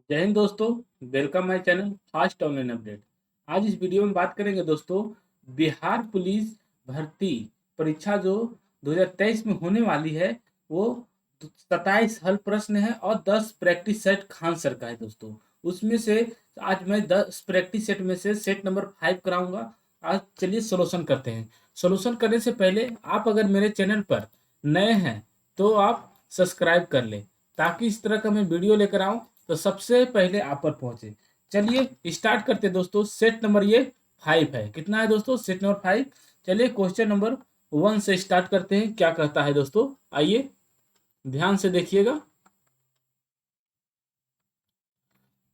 जय हिंद दोस्तों। Welcome my channel fast online update. आज इस वीडियो में बात करेंगे दोस्तों, बिहार पुलिस भर्ती परीक्षा जो 2023 में होने वाली है, वो 27 हल प्रश्न है और 10 प्रैक्टिस सेट खान सर का है दोस्तों। उसमें से आज मैं 10 प्रैक्टिस सेट में से सेट नंबर 5 कराऊंगा। आज चलिए सोल्यूशन करते हैं। सोल्यूशन करने से पहले आप अगर मेरे चैनल पर नए हैं तो आप सब्सक्राइब कर लें, ताकि इस तरह का मैं वीडियो लेकर आऊं तो सबसे पहले आप पर पहुंचे। चलिए स्टार्ट करते हैं दोस्तों। सेट नंबर ये 5 है। कितना है दोस्तों? Set number 5। चलिए क्वेश्चन नंबर 1 से स्टार्ट करते हैं। क्या कहता है दोस्तों, आइए ध्यान से देखिएगा।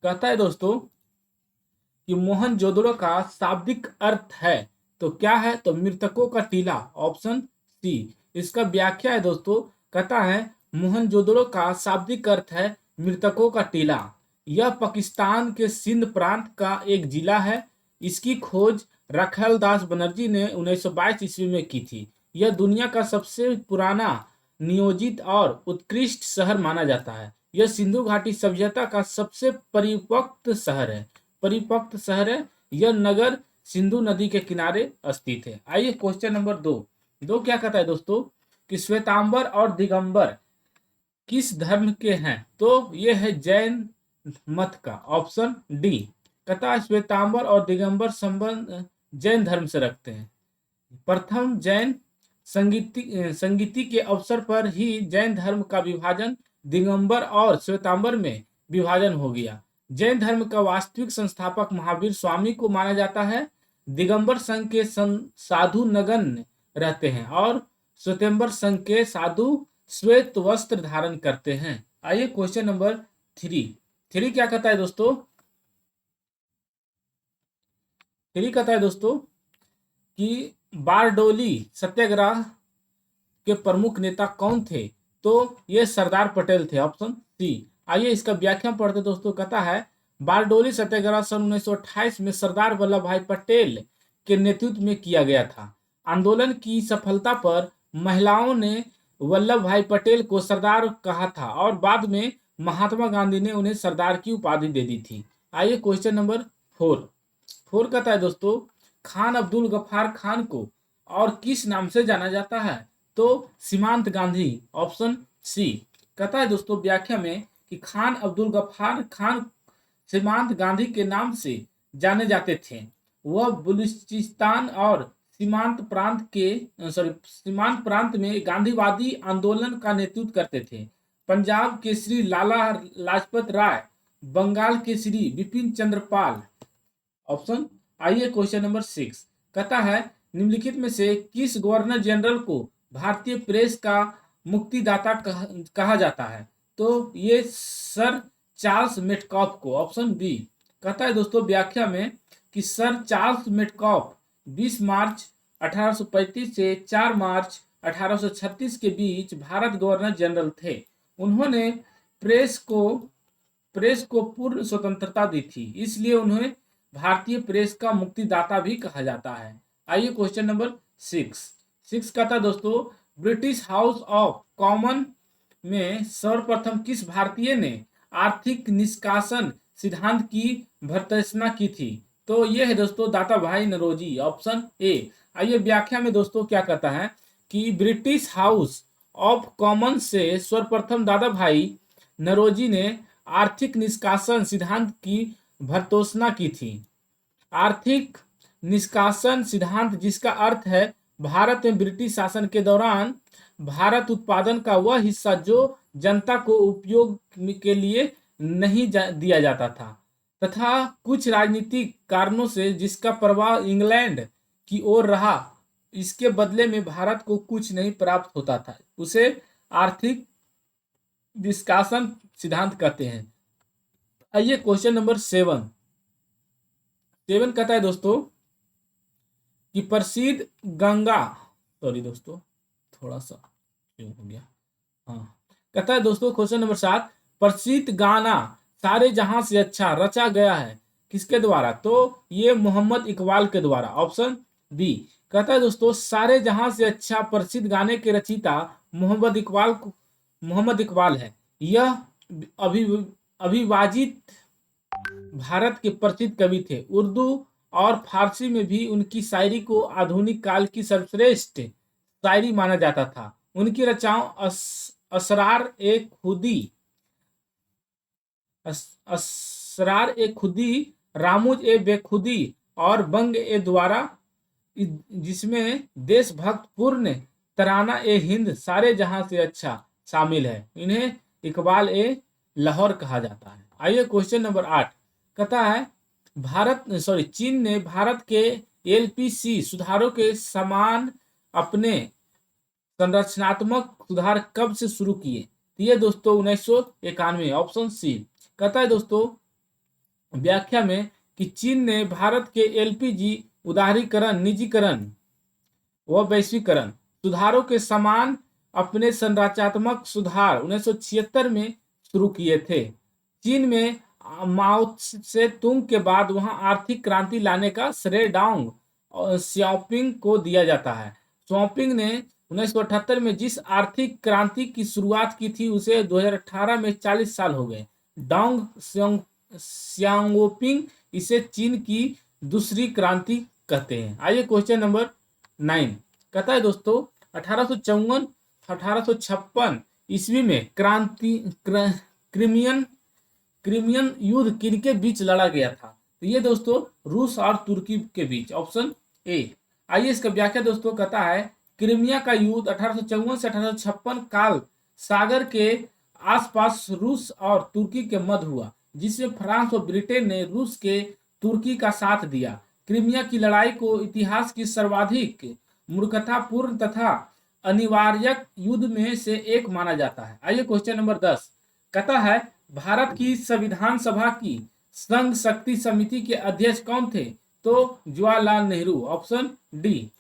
कहता है दोस्तों कि मोहनजोदड़ो का शाब्दिक अर्थ है, तो क्या है? तो मृतकों का टीला, ऑप्शन सी। इसका व्याख्या है दोस्तों, कहता है मोहनजोदड़ो का शाब्दिक अर्थ है मृतकों का टीला। यह पाकिस्तान के सिंध प्रांत का एक जिला है। इसकी खोज राखेल दास बनर्जी ने 1922 ईस्वी में की थी। यह दुनिया का सबसे पुराना नियोजित और उत्कृष्ट शहर माना जाता है। यह सिंधु घाटी सभ्यता का सबसे परिपक्व शहर है। यह नगर सिंधु नदी के किनारे स्थित है। आइए क्वेश्चन नंबर 2। क्या कहता है दोस्तों कि श्वेतांबर और दिगंबर किस धर्म के हैं? तो ये है जैन मत का, ऑप्शन डी। कहता है श्वेतांबर और दिगंबर संबंध जैन धर्म से रखते हैं। प्रथम जैन संगीति के अवसर पर ही जैन धर्म का विभाजन दिगंबर और श्वेतांबर में विभाजन हो गया। जैन धर्म का वास्तविक संस्थापक महावीर स्वामी को माना जाता है। दिगंबर संघ के साधु नगण्य रहते हैं और श्वेतांबर संघ के साधु श्वेत वस्त्र धारण करते हैं। आइए क्वेश्चन नंबर 3 क्या कहता है दोस्तों? 3 कहता है दोस्तों कि बारडोली सत्याग्रह के प्रमुख नेता कौन थे? तो ये सरदार पटेल थे, ऑप्शन सी। आइए इसका व्याख्या पढ़ते दोस्तों। कहता है बारडोली सत्याग्रह सन 1928 में सरदार वल्लभ भाई पटेल के नेतृत्व में किया गया था। आंदोलन की सफलता पर महिलाओं ने वल्लभ भाई पटेल को सरदार कहा था और बाद में महात्मा गांधी ने उन्हें सरदार की उपाधि दे दी थी। आइए क्वेश्चन नंबर 4 कहता है दोस्तों, खान अब्दुल गफ्फार खान को और किस नाम से जाना जाता है? तो सीमांत गांधी, ऑप्शन सी। कहता है दोस्तों व्याख्या में कि खान अब्दुल गफ्फार खान सीमांत गांधी के नाम से जाने जाते थे। वह बलूचिस्तान और सीमांत प्रांत में गांधीवादी आंदोलन का नेतृत्व करते थे। पंजाब के श्री लाला लाजपत राय, बंगाल के श्री बिपिन चंद्र पाल, ऑप्शन। आइए क्वेश्चन नंबर 6 कहता है निम्नलिखित में से किस गवर्नर जनरल को भारतीय प्रेस का मुक्तिदाता कहा जाता है? तो ये सर चार्ल्स मेटकॉफ को, ऑप्शन बी। कहता है दोस्तों व्याख्या में कि सर चार्ल्स मेटकॉफ 20 मार्च 1835 से 4 मार्च 1836 के बीच भारत गवर्नर जनरल थे। उन्होंने प्रेस को पूर्ण स्वतंत्रता दी थी, इसलिए उन्हें भारतीय प्रेस का मुक्तिदाता भी कहा जाता है। आइए क्वेश्चन नंबर 6 कहता दोस्तों ब्रिटिश हाउस ऑफ कॉमन में सर्वप्रथम किस भारतीय ने आर्थिक निष्कासन सिद्धांत की भर्त्सना की थी? तो ये है दोस्तों दाता भाई नौरोजी, ऑप्शन ए। आइए व्याख्या में दोस्तों क्या कहता है कि ब्रिटिश हाउस ऑफ कॉमन से सर्वप्रथम दादा भाई नौरोजी ने आर्थिक निष्कासन सिद्धांत की भर्त्सना की थी। आर्थिक निष्कासन सिद्धांत, जिसका अर्थ है भारत में ब्रिटिश शासन के दौरान भारत उत्पादन का वह हिस्सा जो जनता को उपयोग के लिए नहीं दिया जाता था तथा कुछ राजनीतिक कारणों से जिसका प्रभाव इंग्लैंड की ओर रहा, इसके बदले में भारत को कुछ नहीं प्राप्त होता था, उसे आर्थिक निष्कासन सिद्धांत कहते हैं। आइए क्वेश्चन नंबर 7 कहता है दोस्तों कि प्रसिद्ध गंगा, सॉरी दोस्तों थोड़ा सा क्यों हो गया, हाँ। कहता है दोस्तों क्वेश्चन नंबर 7, प्रसिद्ध गाना सारे जहां से अच्छा रचा गया है किसके द्वारा? तो ये मोहम्मद इकबाल के द्वारा, ऑप्शन बी। कहता है दोस्तों सारे जहां से अच्छा प्रसिद्ध गाने के रचयिता मोहम्मद इकबाल है। यह अभिवाजित भारत के प्रसिद्ध कवि थे। उर्दू और फारसी में भी उनकी शायरी को आधुनिक काल की सर्वश्रेष्ठ शायरी माना जाता था। उनकी रचनाओं असरार ए खुदी असरार ए खुदी, रामुज ए बेखुदी और बंग ए द्वारा, जिसमें देशभक्त पूर्ण तराना ए हिंद सारे जहां से अच्छा शामिल है। इन्हें इकबाल ए लाहौर कहा जाता है। आइए क्वेश्चन नंबर 8 कहता है चीन ने भारत के एलपीसी सुधारों के समान अपने संरचनात्मक सुधार कब से शुरू किए? तो ये दोस्तों 1991, ऑप्शन सी। कहता है दोस्तों व्याख्या में कि चीन ने भारत के एलपीजी उदारीकरण, निजीकरण व वैश्वीकरण सुधारों के समान अपने संरचनात्मक सुधार 1976 में शुरू किए थे। चीन में माओ से तुंग के बाद वहां आर्थिक क्रांति लाने का श्रेय डांग श्याओपिंग को दिया जाता है। श्याओपिंग ने 1978 में जिस आर्थिक क्रांति की शुरुआत की थी उसे 2018 में 40 साल हो गए। डांग श्याओपिंग इसे चीन की दूसरी क्रांति कहते हैं। आइए क्वेश्चन नंबर 9 कहता है दोस्तों 1856 ईस्वी में क्रीमियन युद्ध किनके बीच लड़ा गया था? तो ये दोस्तों रूस और तुर्की के बीच, ऑप्शन ए। आइए इसका व्याख्या दोस्तों कहता है क्रीमिया का युद्ध 1854 से 1856 काल सागर के आसपास रूस और तुर्की के मध्य हुआ, जिसमें फ्रांस और ब्रिटेन ने रूस के तुर्की का साथ दिया। क्रीमिया की लड़ाई को इतिहास की सर्वाधिक मूर्खतापूर्ण तथा अनिवार्य युद्ध में से एक माना जाता है। आइए क्वेश्चन नंबर 10 कहता है भारत की संविधान सभा की संघ शक्ति समिति के अध्यक्ष कौन थे? तो जवाहरलाल नेहरू, ऑप्शन डी।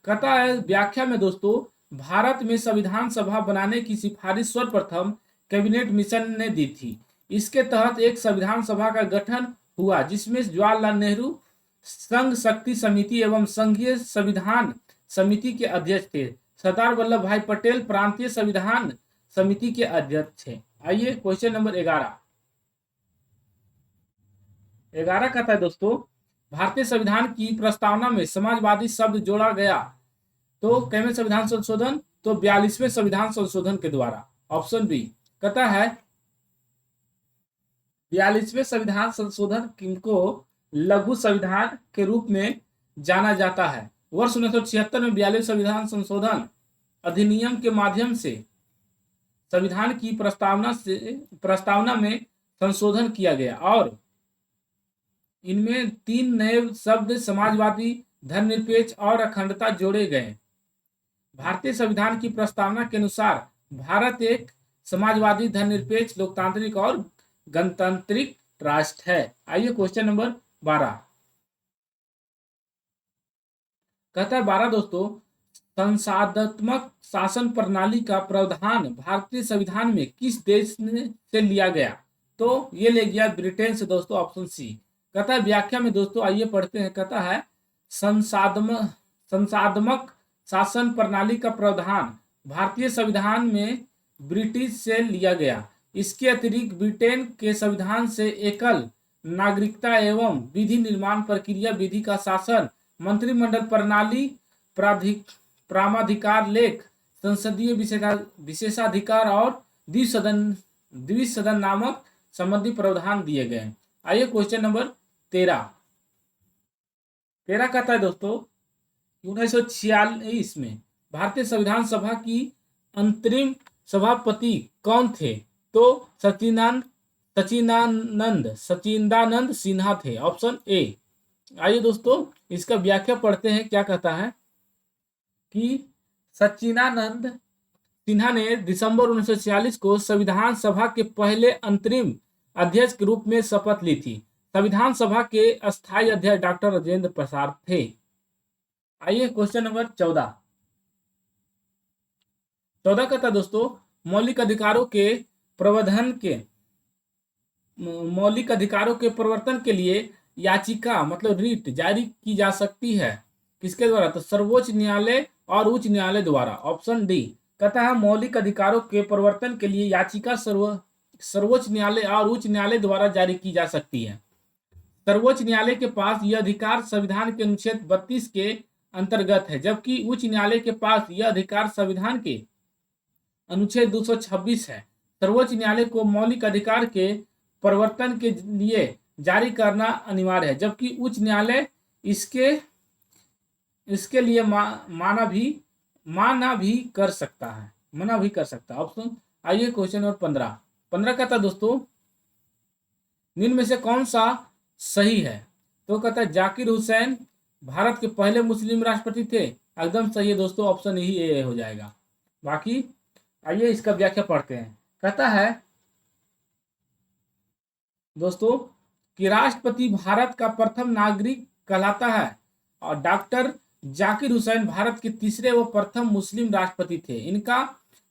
कहता है व्याख्या में दोस्तों भारत में संविधान सभा बनाने की सिफारिश सर्वप्रथम कैबिनेट मिशन ने दी थी। इसके तहत एक संविधान सभा का गठन हुआ जिसमें जवाहरलाल नेहरू संघ शक्ति समिति एवं संघीय संविधान समिति के अध्यक्ष थे। सरदार वल्लभ भाई पटेल प्रांतीय संविधान समिति के अध्यक्ष थे। आइए क्वेश्चन नंबर 11 कहता है दोस्तों भारतीय संविधान की प्रस्तावना में समाजवादी शब्द जोड़ा गया तो कैवें संविधान संशोधन? तो 42वें संविधान संशोधन के द्वारा, ऑप्शन बी। कहता है 42वें संविधान संशोधन किनको लघु संविधान के रूप में जाना जाता है? वर्ष 1976 में 42वें संविधान संशोधन अधिनियम के माध्यम से संविधान की प्रस्तावना में संशोधन किया गया और इनमें 3 नए शब्द समाजवादी, धर्मनिरपेक्ष और अखंडता जोड़े गए। भारतीय संविधान की प्रस्तावना के अनुसार भारत एक समाजवादी, धर्मनिरपेक्ष, लोकतांत्रिक और गणतांत्रिक राष्ट्र है। आइए क्वेश्चन नंबर 12 कहता है 12 दोस्तों संसदात्मक शासन प्रणाली का प्रावधान भारतीय संविधान में किस देश से लिया गया? तो ये ले गया ब्रिटेन से दोस्तों, ऑप्शन सी। कहता है व्याख्या में दोस्तों आइए पढ़ते हैं। कहता है संसदात्मक शासन प्रणाली का प्रावधान भारतीय संविधान में ब्रिटिश से लिया गया। इसके अतिरिक्त ब्रिटेन के संविधान से एकल नागरिकता एवं विधि निर्माण प्रक्रिया विधि का शासन, मंत्रिमंडल प्रणाली, प्रामाधिकार लेख, संसदीय विशेषाधिकार और द्विसदन नामक संबंधी प्रावधान दिए गए। आइए क्वेश्चन नंबर 13 कहता है दोस्तों 1946 में भारतीय संविधान सभा की अंतरिम सभापति कौन थे? तो सचिदानंद सिन्हा थे, ऑप्शन ए। आइए दोस्तों इसका व्याख्या पढ़ते हैं। क्या कहता है कि सचिदानंद सिन्हा ने दिसंबर 1946 को संविधान सभा के पहले अंतरिम अध्यक्ष के रूप में शपथ ली थी। संविधान सभा के अस्थायी अध्यक्ष डॉक्टर राजेंद्र प्रसाद थे। आइए क्वेश्चन नंबर 14 कहता है दोस्तों मौलिक अधिकारों के प्रवर्तन के लिए याचिका मतलब रिट जारी की जा सकती है किसके द्वारा? तो सर्वोच्च न्यायालय और उच्च न्यायालय द्वारा, ऑप्शन डी। कहता है मौलिक अधिकारों के प्रवर्तन के लिए याचिका सर्वोच्च न्यायालय और उच्च न्यायालय द्वारा जारी की जा सकती है। सर्वोच्च न्यायालय के पास यह अधिकार संविधान के अनुच्छेद 32 के अंतर्गत है, जबकि उच्च न्यायालय के पास यह अधिकार संविधान के अनुच्छेद 226 है। सर्वोच्च न्यायालय को मौलिक अधिकार के प्रवर्तन के लिए जारी करना अनिवार्य है, जबकि उच्च न्यायालय इसके इसके लिए माना भी कर सकता है। ऑप्शन आइए क्वेश्चन नंबर 15 का था दोस्तों, निम्न में से कौन सा सही है? तो कहता है जाकिर हुसैन भारत के पहले मुस्लिम राष्ट्रपति थे। एकदम सही है दोस्तों, ऑप्शन ही ए हो जाएगा। बाकी आइए इसका व्याख्या पढ़ते हैं। कहता है दोस्तों कि राष्ट्रपति भारत का प्रथम नागरिक कहलाता है और डॉक्टर जाकिर हुसैन भारत के तीसरे व प्रथम मुस्लिम राष्ट्रपति थे। इनका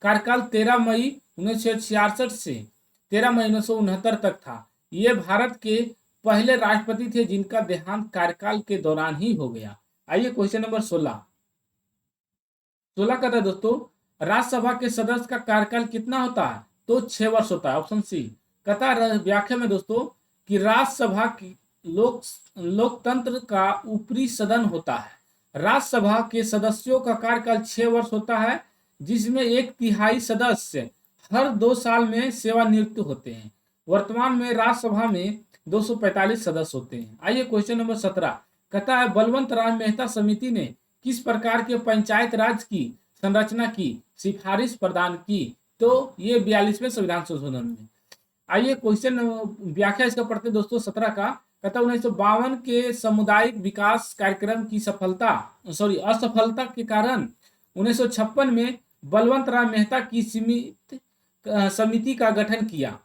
कार्यकाल 13 मई 1966 से 13 मई 1969 तक था। ये भारत के पहले राष्ट्रपति थे जिनका देहांत कार्यकाल के दौरान ही हो गया। आइए क्वेश्चन नंबर 16 का था दोस्तों, राज्यसभा के सदस्य का कार्यकाल कितना होता है? तो 6 वर्ष होता है। Option C. कहता है व्याख्या में दोस्तों कि राज्यसभा की लोकतंत्र का ऊपरी सदन होता है। राज्यसभा के सदस्यों का कार्यकाल 6 वर्ष होता है, जिसमें 1/3 सदस्य हर 2 साल में सेवानिवृत्त होते हैं। वर्तमान में राज्यसभा में 245 सदस्य होते हैं। आइए क्वेश्चन नंबर 17 कहता है बलवंत राय मेहता समिति ने किस प्रकार के पंचायत राज की संरचना की सिफारिश प्रदान की? तो ये 42वें संविधान संशोधन में। आइए क्वेश्चन व्याख्या इसका पढ़ते दोस्तों 17 का। कहता 1952 के सामुदायिक विकास कार्यक्रम की असफलता के कारण 1956 में बलवंत राय मेहता की समिति का गठन किया।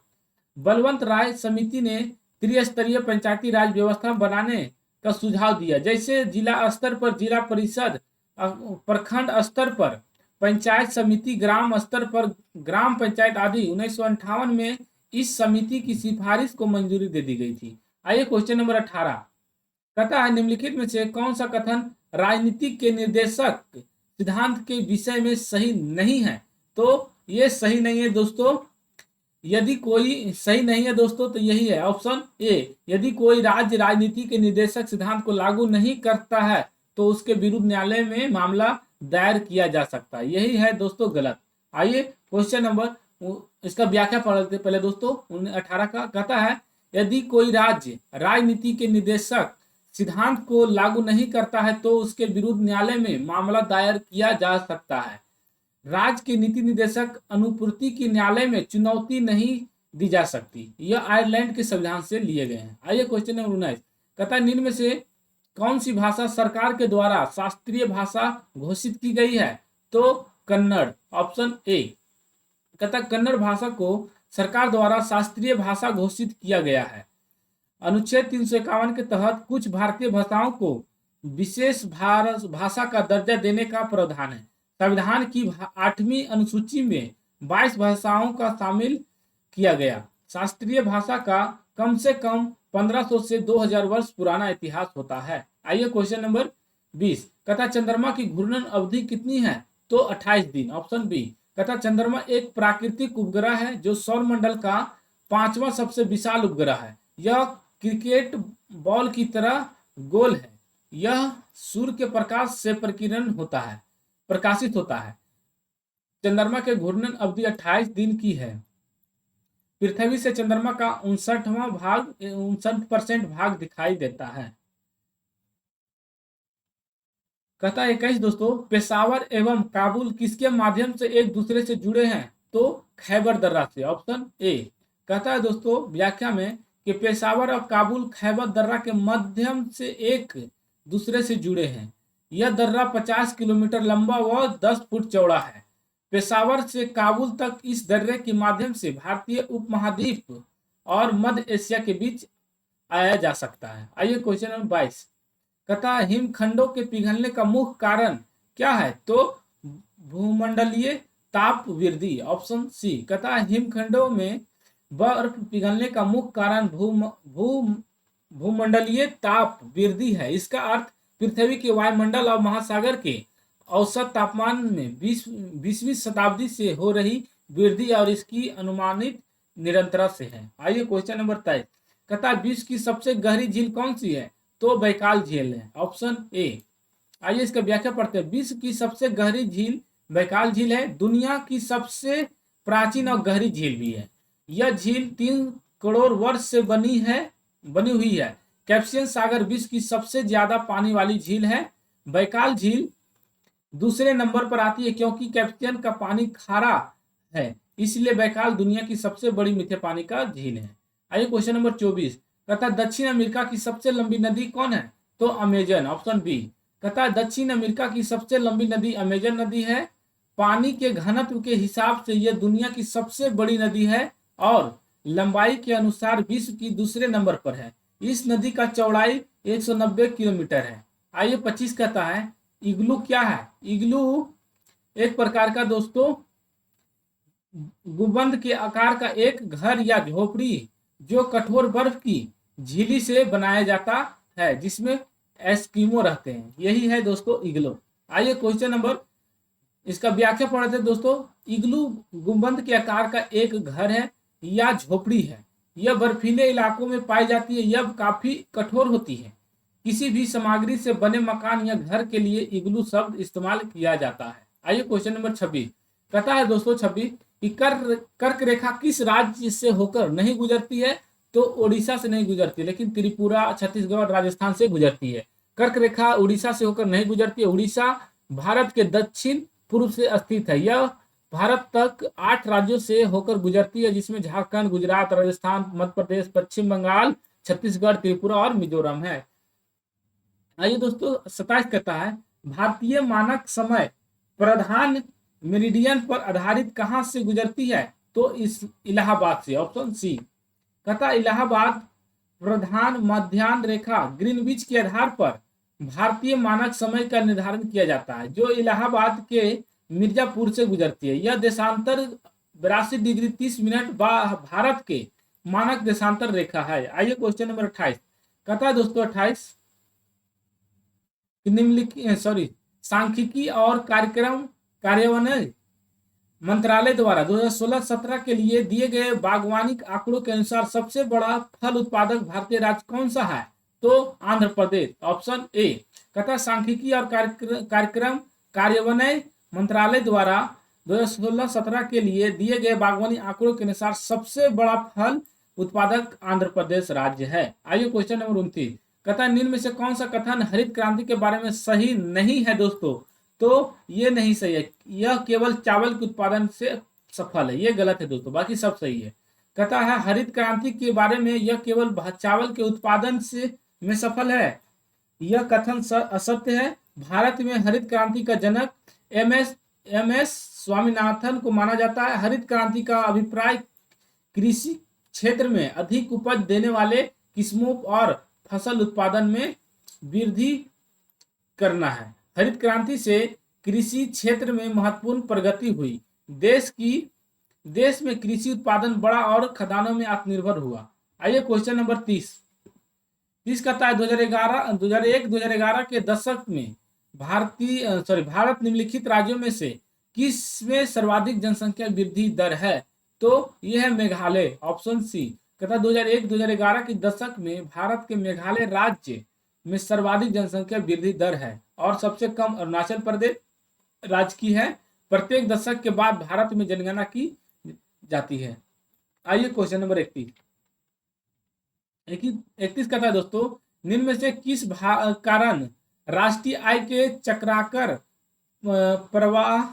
बलवंत राय समिति ने त्रिस्तरीय पंचायती राज व्यवस्था बनाने का सुझाव दिया, जैसे जिला स्तर पर जिला परिषद, प्रखंड स्तर पर पंचायत समिति, ग्राम स्तर पर ग्राम पंचायत आदि। 1958 में इस समिति की सिफारिश को मंजूरी दे दी गई थी। आइए क्वेश्चन नंबर 18 कहता है निम्नलिखित में से कौन सा कथन राजनीतिक के निर्देशक सिद्धांत के विषय में सही नहीं है? तो ये सही नहीं है दोस्तों। यदि कोई सही नहीं है दोस्तों तो यही है ऑप्शन ए। यदि कोई राज्य राजनीति के निर्देशक सिद्धांत को लागू नहीं करता है तो उसके विरुद्ध न्यायालय में मामला दायर किया जा सकता है। यही है दोस्तों गलत। आइए क्वेश्चन नंबर इसका व्याख्या पढ़ते पहले दोस्तों 18 का। कहता है यदि कोई राज्य राजनीति के निर्देशक सिद्धांत को लागू नहीं करता है तो उसके विरुद्ध न्यायालय में मामला दायर किया जा सकता है। राज्य के नीति निर्देशक अनुपूर्ति की न्यायालय में चुनौती नहीं दी जा सकती। यह आयरलैंड के संविधान से लिए गए हैं। आइए क्वेश्चन नंबर 19 कहता है निम्न में से कौन सी भाषा सरकार के द्वारा शास्त्रीय भाषा घोषित की गई है? तो कन्नड़। Option A. कहता कन्नड़ भाषा को सरकार द्वारा शास्त्रीय भाषा घोषित किया गया है। अनुच्छेद 351 के तहत कुछ भारतीय भाषाओं को विशेष भाषा का दर्जा देने का प्रावधान है। संविधान की 8वीं अनुसूची में 22 भाषाओं का शामिल किया गया। शास्त्रीय भाषा का कम से कम 1500 से 2000 वर्ष पुराना इतिहास होता है। आइए क्वेश्चन नंबर 20 कहता चंद्रमा की घूर्णन अवधि कितनी है? तो 28 दिन। Option B. कहता चंद्रमा एक प्राकृतिक उपग्रह है जो सौर मंडल का 5वां सबसे विशाल उपग्रह है। यह क्रिकेट बॉल की तरह गोल है। यह सूर्य के प्रकाश से प्रकाशित होता है। चंद्रमा के घूर्णन अवधि 28 दिन की है। पृथ्वी से चंद्रमा का 59% भाग दिखाई देता है। कहता है 21 दोस्तों पेशावर एवं काबुल किसके माध्यम से एक दूसरे से जुड़े हैं? तो खैबर दर्रा से। Option A. कहता है दोस्तों व्याख्या में कि पेशावर और काबुल खैबर दर्रा के माध्यम से एक दूसरे से जुड़े हैं। यह दर्रा 50 किलोमीटर लंबा व 10 फुट चौड़ा है। पेशावर से काबुल तक इस दर्रे के माध्यम से भारतीय उपमहाद्वीप और मध्य एशिया के बीच आया जा सकता है। आइए क्वेश्चन नंबर 22 कहता है हिमखंडों के पिघलने का मुख्य कारण क्या है? तो भूमंडलीय ताप वृद्धि। Option C. कहता है हिमखंडों में बर्फ पिघलने का मुख्य कारण भूमंडलीय ताप वृद्धि है। इसका अर्थ पृथ्वी के वायुमंडल और महासागर के औसत तापमान में 20वीं शताब्दी से हो रही वृद्धि और इसकी अनुमानित निरंतरता से है। आइए क्वेश्चन नंबर 23 कहता है विश्व की सबसे गहरी झील कौन सी है? तो बैकाल झील है, ऑप्शन ए। आइए इसका व्याख्या पढ़ते हैं। विश्व की सबसे गहरी झील बैकाल झील है। दुनिया की सबसे प्राचीन और गहरी झील भी है। यह झील 3 करोड़ वर्ष से बनी हुई है। कैस्पियन सागर विश्व की सबसे ज्यादा पानी वाली झील है। बैकाल झील दूसरे नंबर पर आती है क्योंकि कैस्पियन का पानी खारा है, इसलिए बैकाल दुनिया की सबसे बड़ी मीठे पानी का झील है। आइए क्वेश्चन नंबर 24। कहता दक्षिण अमेरिका की सबसे लंबी नदी कौन है? तो अमेजन, ऑप्शन बी। कहता दक्षिण अमेरिका की सबसे लंबी नदी अमेजन नदी है। पानी के घनत्व के हिसाब से यह दुनिया की सबसे बड़ी नदी है और लंबाई के अनुसार विश्व की दूसरे नंबर पर है। इस नदी का चौड़ाई 190 किलोमीटर है। आइए 25 कहता है इग्लू क्या है? इग्लू एक प्रकार का दोस्तों गुंबद के आकार का एक घर या झोपड़ी जो कठोर बर्फ की झिल्ली से बनाया जाता है, जिसमें एस्किमो रहते हैं, यही है दोस्तों इग्लू। आइए क्वेश्चन नंबर, इसका व्याख्या पढ़ते हैं दोस्तों। इग्लू गुंबद के आकार का एक घर है या झोपड़ी है। यह बर्फीले इलाकों में पाई जाती है। यह काफी कठोर होती है। किसी भी सामग्री से बने मकान या घर के लिए इग्लू शब्द इस्तेमाल किया जाता है। आइए क्वेश्चन नंबर 26। कहता है दोस्तों 26 कि कर्क रेखा किस राज्य से होकर नहीं गुजरती है? तो ओडिशा से नहीं गुजरती, लेकिन त्रिपुरा, छत्तीसगढ़, राजस्थान से गुजरती है। कर्क रेखा उड़ीसा से होकर नहीं गुजरती है। उड़ीसा भारत के दक्षिण पूर्व से स्थित है। यह भारत तक 8 राज्यों से होकर गुजरती है, जिसमें झारखंड, गुजरात, राजस्थान, मध्य प्रदेश, पश्चिम बंगाल, छत्तीसगढ़, त्रिपुरा और मिजोरम है। आइए दोस्तों 27 कहता है भारतीय मानक समय प्रधान मेरिडियन पर आधारित कहां से गुजरती है? तो इस इलाहाबाद से, ऑप्शन सी। कहता इलाहाबाद प्रधान मध्याह्न रेखा ग्रीनविच के आधार पर भारतीय मानक समय का निर्धारण किया जाता है, जो इलाहाबाद के मिर्जापुर से गुजरती है। यह देशांतर 82 डिग्री 30 मिनट भारत के मानक देशांतर रेखा है। आइए क्वेश्चन नंबर 28। कहता है दोस्तों 28 निम्नलिखित सांख्यिकी और कार्यान्वयन मंत्रालय द्वारा 2016-17 के लिए दिए गए बागवानी आंकड़ों के अनुसार सबसे बड़ा फल उत्पादक भारतीय राज्य कौन सा है? तो आंध्र प्रदेश, ऑप्शन ए। कहता सांख्यिकी और कार्यान्वयन मंत्रालय द्वारा 2016-17 के लिए दिए गए बागवानी आंकड़ों के अनुसार सबसे बड़ा फल उत्पादक आंध्र प्रदेश राज्य है। आइए क्वेश्चन नंबर 29। कहता निम्न में से कौन सा कथन हरित क्रांति के बारे में सही नहीं है दोस्तों? तो ये नहीं सही है। यह केवल चावल के उत्पादन से सफल है, ये गलत है दोस्तों, बाकी सब सही है। कहता है हरित क्रांति के बारे में यह केवल चावल के उत्पादन से में सफल है, यह कथन असत्य है। भारत में हरित क्रांति का जनक एम एस स्वामीनाथन को माना जाता है। हरित क्रांति का अभिप्राय कृषि क्षेत्र में अधिक उपज देने वाले किस्मों और फसल उत्पादन में वृद्धि करना है। हरित क्रांति से कृषि क्षेत्र में महत्वपूर्ण प्रगति हुई। देश में कृषि उत्पादन बढ़ा और खदानों में आत्मनिर्भर हुआ। आइए क्वेश्चन नंबर 30 कहता है 2001-2011 के दशक में भारत निम्नलिखित राज्यों में से किस में सर्वाधिक जनसंख्या वृद्धि दर है? तो यह है मेघालय, ऑप्शन सी। कहता 2001-2011 के दशक में भारत के मेघालय राज्य में सर्वाधिक जनसंख्या वृद्धि दर है और सबसे कम अरुणाचल प्रदेश राज्य की है। प्रत्येक दशक के बाद भारत में जनगणना की जाती है। आइए क्वेश्चन नंबर 31 कहता है दोस्तों निम्न में से किस कारण राष्ट्रीय आय के चक्राकर प्रवाह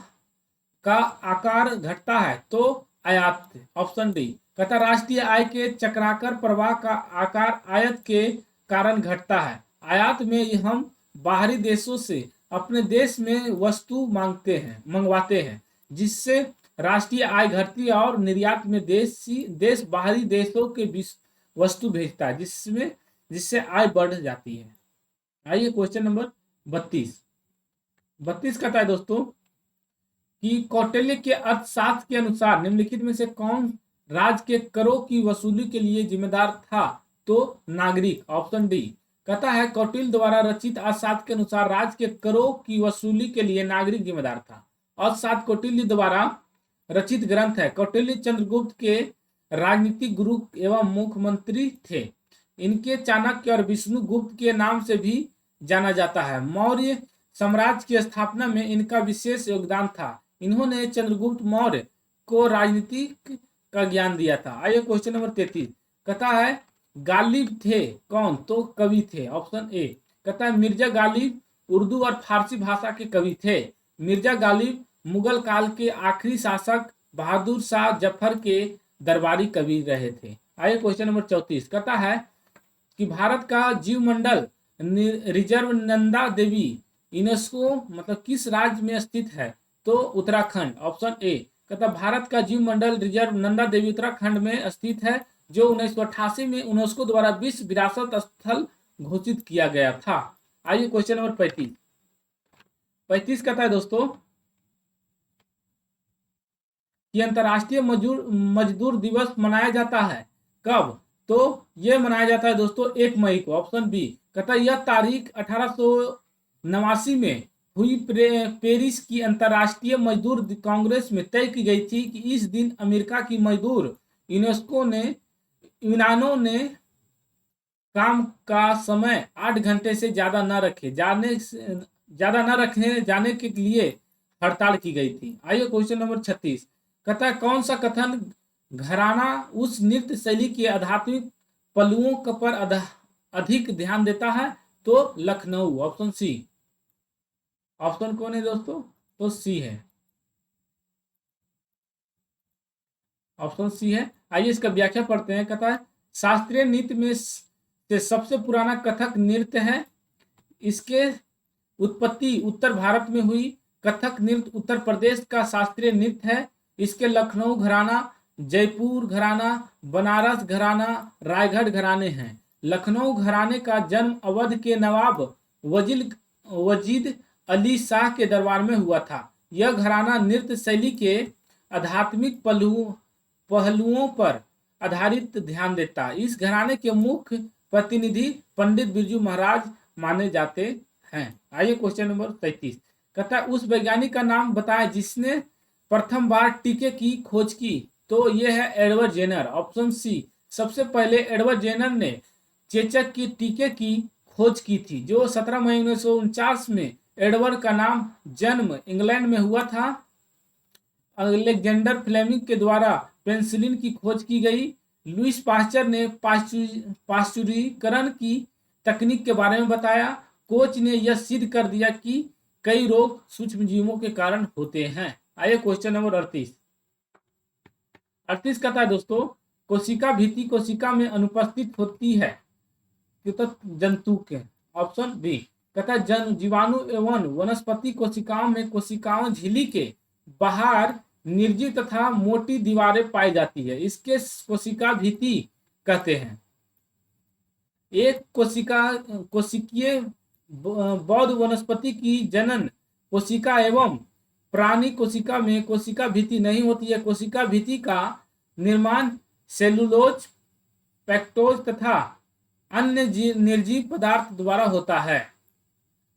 का आकार घटता है? तो आयात, ऑप्शन डी। कहता राष्ट्रीय आय के चक्राकर प्रवाह का आकार आयात के कारण घटता है। आयात में हम बाहरी देशों से अपने देश में वस्तु मंगवाते हैं, जिससे राष्ट्रीय आय घटती है और निर्यात में देश बाहरी देशों के वस्तु भेजता है, जिससे आय बढ़ जाती है। आइए क्वेश्चन नंबर 32 कहता है दोस्तों कि कौटिल्य के अर्थशास्त्र के अनुसार निम्नलिखित में से कौन राज्य के करों की वसूली के लिए जिम्मेदार था? तो नागरिक, ऑप्शन डी। कहता है कौटिल्य द्वारा रचित अर्थशास्त्र के अनुसार राज्य के करों की वसूली के लिए नागरिक जिम्मेदार था। अर्थशास्त्र कौटिल्य द्वारा रचित ग्रंथ है। कौटिल्य चंद्रगुप्त के राजनीतिक गुरु एवं मुख्यमंत्री थे। इनके चाणक्य और विष्णुगुप्त के नाम से भी जाना जाता है। मौर्य साम्राज्य की स्थापना में इनका विशेष योगदान था। इन्होंने चंद्रगुप्त मौर्य को राजनीति का ज्ञान दिया था। आइए क्वेश्चन नंबर 33 कहता है गालिब थे कौन? तो कवि थे। ऑप्शन ए कहता है मिर्जा गालिब उर्दू और फारसी भाषा के कवि थे। मिर्जा गालिब मुगल काल के आखिरी शासक बहादुर शाह जफर के दरबारी कवि रहे थे। आइए क्वेश्चन नंबर 34 कहता है कि भारत का जीवमंडल रिजर्व नंदा देवी यूनेस्को मतलब किस राज्य में स्थित है? तो उत्तराखंड। ऑप्शन ए कहता भारत का जीवमंडल रिजर्व नंदा देवी उत्तराखंड में स्थित है, जो 1988 में यूनेस्को द्वारा विश्व विरासत स्थल घोषित किया गया था। आइए क्वेश्चन नंबर 35 कहता है दोस्तों कि अंतर्राष्ट्रीय मजदूर दिवस मनाया जाता है कब? तो यह मनाया जाता है दोस्तों 1 मई को। ऑप्शन बी कहता है यह तारीख 1889 में हुई पेरिस की अंतर्राष्ट्रीय मजदूर कांग्रेस में तय की गई थी कि इस दिन अमेरिका की मजदूर यूनानों ने काम का समय 8 घंटे से ज्यादा न रखे जाने के लिए हड़ताल की गई थी। आइए क्वेश्चन नंबर 36 कहता है कौन सा कथन घराना उस नृत्य शैली के आध्यात्मिक पहलुओं पर अधिक ध्यान देता है? तो लखनऊ। Option C. ऑप्शन कौन है दोस्तों? तो सी है, ऑप्शन सी है। आइए इसका व्याख्या पढ़ते हैं। कहता है शास्त्रीय नृत्य में से सबसे पुराना कथक नृत्य है। इसके उत्पत्ति उत्तर भारत में हुई। कथक नृत्य उत्तर प्रदेश का शास्त्रीय नृत्य है। इसके लखनऊ घराना, जयपुर घराना, बनारस घराना, रायगढ़ घराने हैं। लखनऊ घराने का जन्म अवध के नवाब वजीद अली शाह के दरबार में हुआ था। यह घराना नृत्य शैली के आध्यात्मिक पहलुओं पर आधारित ध्यान देता है। इस घराने के मुख्य प्रतिनिधि पंडित बिरजू महाराज माने जाते हैं। आइए क्वेश्चन नंबर 33 कहता है उस वैज्ञानिक का नाम बताएं जिसने प्रथम बार टीके की खोज की? तो यह है एडवर्ड जेनर। Option C. सबसे पहले एडवर्ड जेनर ने चेचक की टीके की खोज की थी, जो 17 मई 1949 में एडवर्ड का नाम जन्म इंग्लैंड में हुआ था। अलेक्जेंडर फ्लेमिंग के द्वारा पेनिसिलिन की खोज की गई। लुईस पास्चर ने पाश्चुरीकरण की तकनीक के बारे में बताया। कोच ने यह सिद्ध कर दिया कि कई रोग सूक्ष्मजीवों के कारण होते हैं। आइए क्वेश्चन नंबर 38 कहता है दोस्तों कोशिका भित्ति कोशिका में अनुपस्थित होती है तो जंतु के। ऑप्शन बी कहता है जीवाणु एवं वनस्पति कोशिकाओं में कोशिकाओं झिल्ली के बाहर निर्जीव तथा मोटी दीवारें पाई जाती है। इसके कोशिका भित्ति कहते हैं। एक कोशिकीय बौद्ध वनस्पति की जनन कोशिका एवं प्राणी कोशिका में कोशिका भित्ति नहीं होती है। कोशिका भित्ति का निर्माण सेलुलोज, पेक्टोज तथा अन्य निर्जीव पदार्थ द्वारा होता है।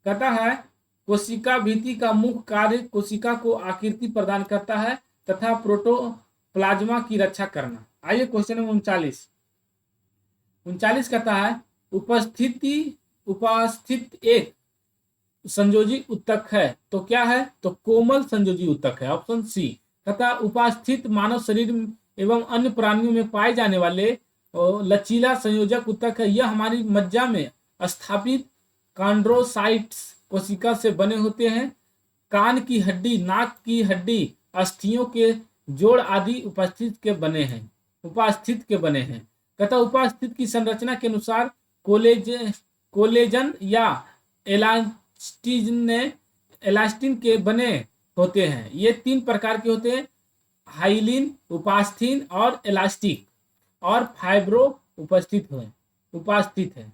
कहता है कोशिका भित्ति का मुख्य कार्य कोशिका को आकृति प्रदान करता है तथा प्रोटोप्लाज्मा की रक्षा करना। आइए क्वेश्चन नंबर 39 कहता है उपस्थित एक संयोजी उत्तक है तो क्या है? तो कोमल संयोजी उत्तक है। ऑप्शन सी कहता उपस्थित मानव शरीर एवं अन्य प्राणियों में पाए जाने वाले लचीला संयोजक उत्तक है। यह हमारी मज्जा में स्थापित कॉन्ड्रोसाइट्स कोशिका से बने होते हैं। कान की हड्डी, नाक की हड्डी, अस्थियों के जोड़ आदि उपस्थित के बने हैं। कहता उपस्थित की संरचना के अनुसार कोलेजन या एलास्टिन के बने होते हैं। ये 3 प्रकार के होते हैं, हाइलिन, उपास्थिन और एलास्टिक, और फाइब्रो उपस्थित है।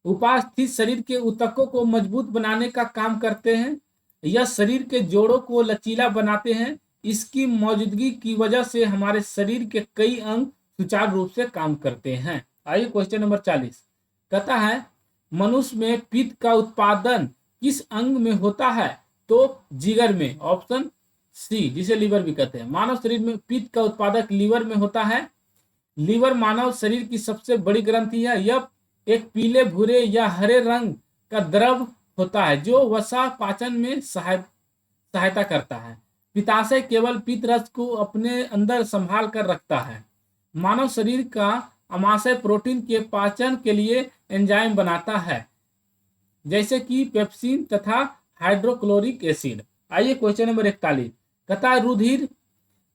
उपास्थित शरीर के ऊतकों को मजबूत बनाने का काम करते हैं। यह शरीर के जोड़ों को लचीला बनाते हैं। इसकी मौजूदगी की वजह से हमारे शरीर के कई अंग सुचारू रूप से काम करते हैं। आइए क्वेश्चन नंबर 40 कहता है मनुष्य में पित्त का उत्पादन किस अंग में होता है? तो जिगर में। ऑप्शन सी, जिसे लीवर भी कहते हैं। मानव शरीर में पित्त का उत्पादक लीवर में होता है। लीवर मानव शरीर की सबसे बड़ी ग्रंथि है। यह एक पीले, भूरे या हरे रंग का द्रव होता है जो वसा पाचन में सहायता करता है। पित्ताशय केवल पित्त रस को अपने अंदर संभाल कर रखता है। मानव शरीर का अमाशय प्रोटीन के पाचन के लिए एंजाइम बनाता है, जैसे कि पेप्सिन तथा हाइड्रोक्लोरिक एसिड। आइए क्वेश्चन नंबर 41। कहता है रुधिर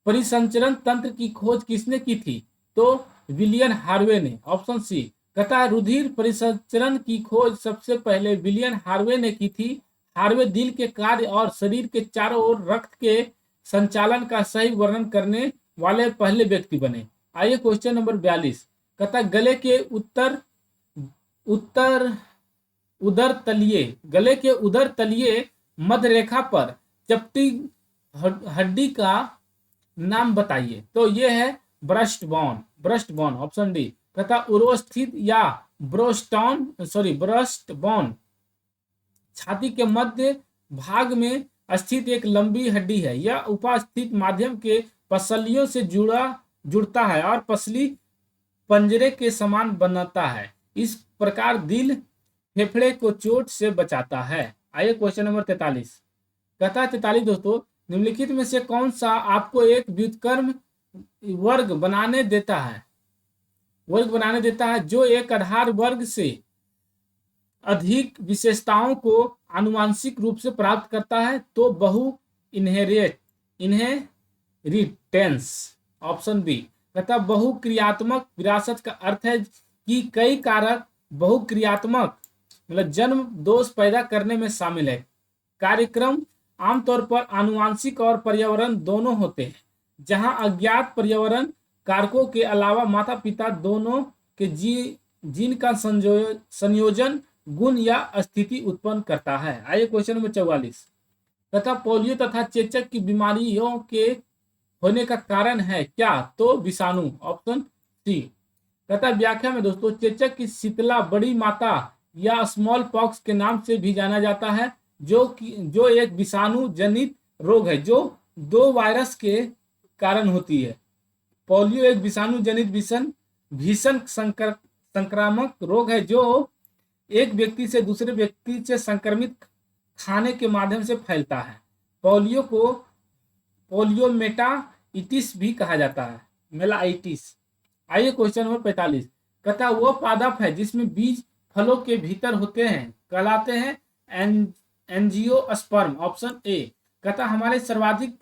परिसंचरण तंत्र की खोज किसने की थी? तो विलियम हार्वे ने। Option C. कहता है रुधिर परिसंचरण की खोज सबसे पहले विलियम हार्वे ने की थी। हार्वे दिल के कार्य और शरीर के चारों ओर रक्त के संचालन का सही वर्णन करने वाले पहले व्यक्ति बने। आइए क्वेश्चन नंबर 42। कहता है गले के उत्तर उदर तलिए गले के उदर तलिए मध्य रेखा पर चपटी हड्डी का नाम बताइए। तो ये है ब्रस्ट बोन। Option D. कहता उरोस्थित या ब्रस्ट बोन छाती के मध्य भाग में स्थित एक लंबी हड्डी है। यह उपस्थित माध्यम के पसलियों से जुड़ता है और पसली पंजरे के समान बनाता है। इस प्रकार दिल फेफड़े को चोट से बचाता है। आइए क्वेश्चन नंबर 43। कहता है 43 दोस्तों, निम्नलिखित में से कौन सा आपको एक व्युत्क्रम वर्ग बनाने देता है जो एक आधार वर्ग से अधिक विशेषताओं को आनुवंशिक रूप से प्राप्त करता है? तो बहु इनहेरिटेंस। Option B. कहता बहुक्रियात्मक विरासत का अर्थ है कि कई कारक बहुक्रियात्मक मतलब जन्म दोष पैदा करने में शामिल है। कार्यक्रम आमतौर पर आनुवंशिक और पर्यावरण दोनों होते हैं, जहां अज्ञात पर्यावरण कारकों के अलावा माता पिता दोनों के जीन का संयोजन गुण या स्थिति उत्पन्न करता है। आइए क्वेश्चन नंबर 44। तथा पोलियो तथा चेचक की बीमारियों के होने का कारण है क्या? तो विषाणु। Option C. तथा व्याख्या में दोस्तों, चेचक की शीतला बड़ी माता या स्मॉल पॉक्स के नाम से भी जाना जाता है, जो एक विषाणु जनित रोग है जो 2 वायरस के कारण होती है। पोलियो एक विषाणु जनित भीषण संक्रामक रोग है जो एक व्यक्ति से दूसरे व्यक्ति से संक्रमित खाने के माध्यम से फैलता है। पोलियो को पोलियोमेटाइटिस भी कहा जाता है, मेलाइटिस। आइए क्वेश्चन नंबर 45। कहता वो पादप है जिसमें बीज फलों के भीतर होते हैं कहलाते हैं एंजियोस्पर्म। Option A. कहता हमारे सर्वाधिक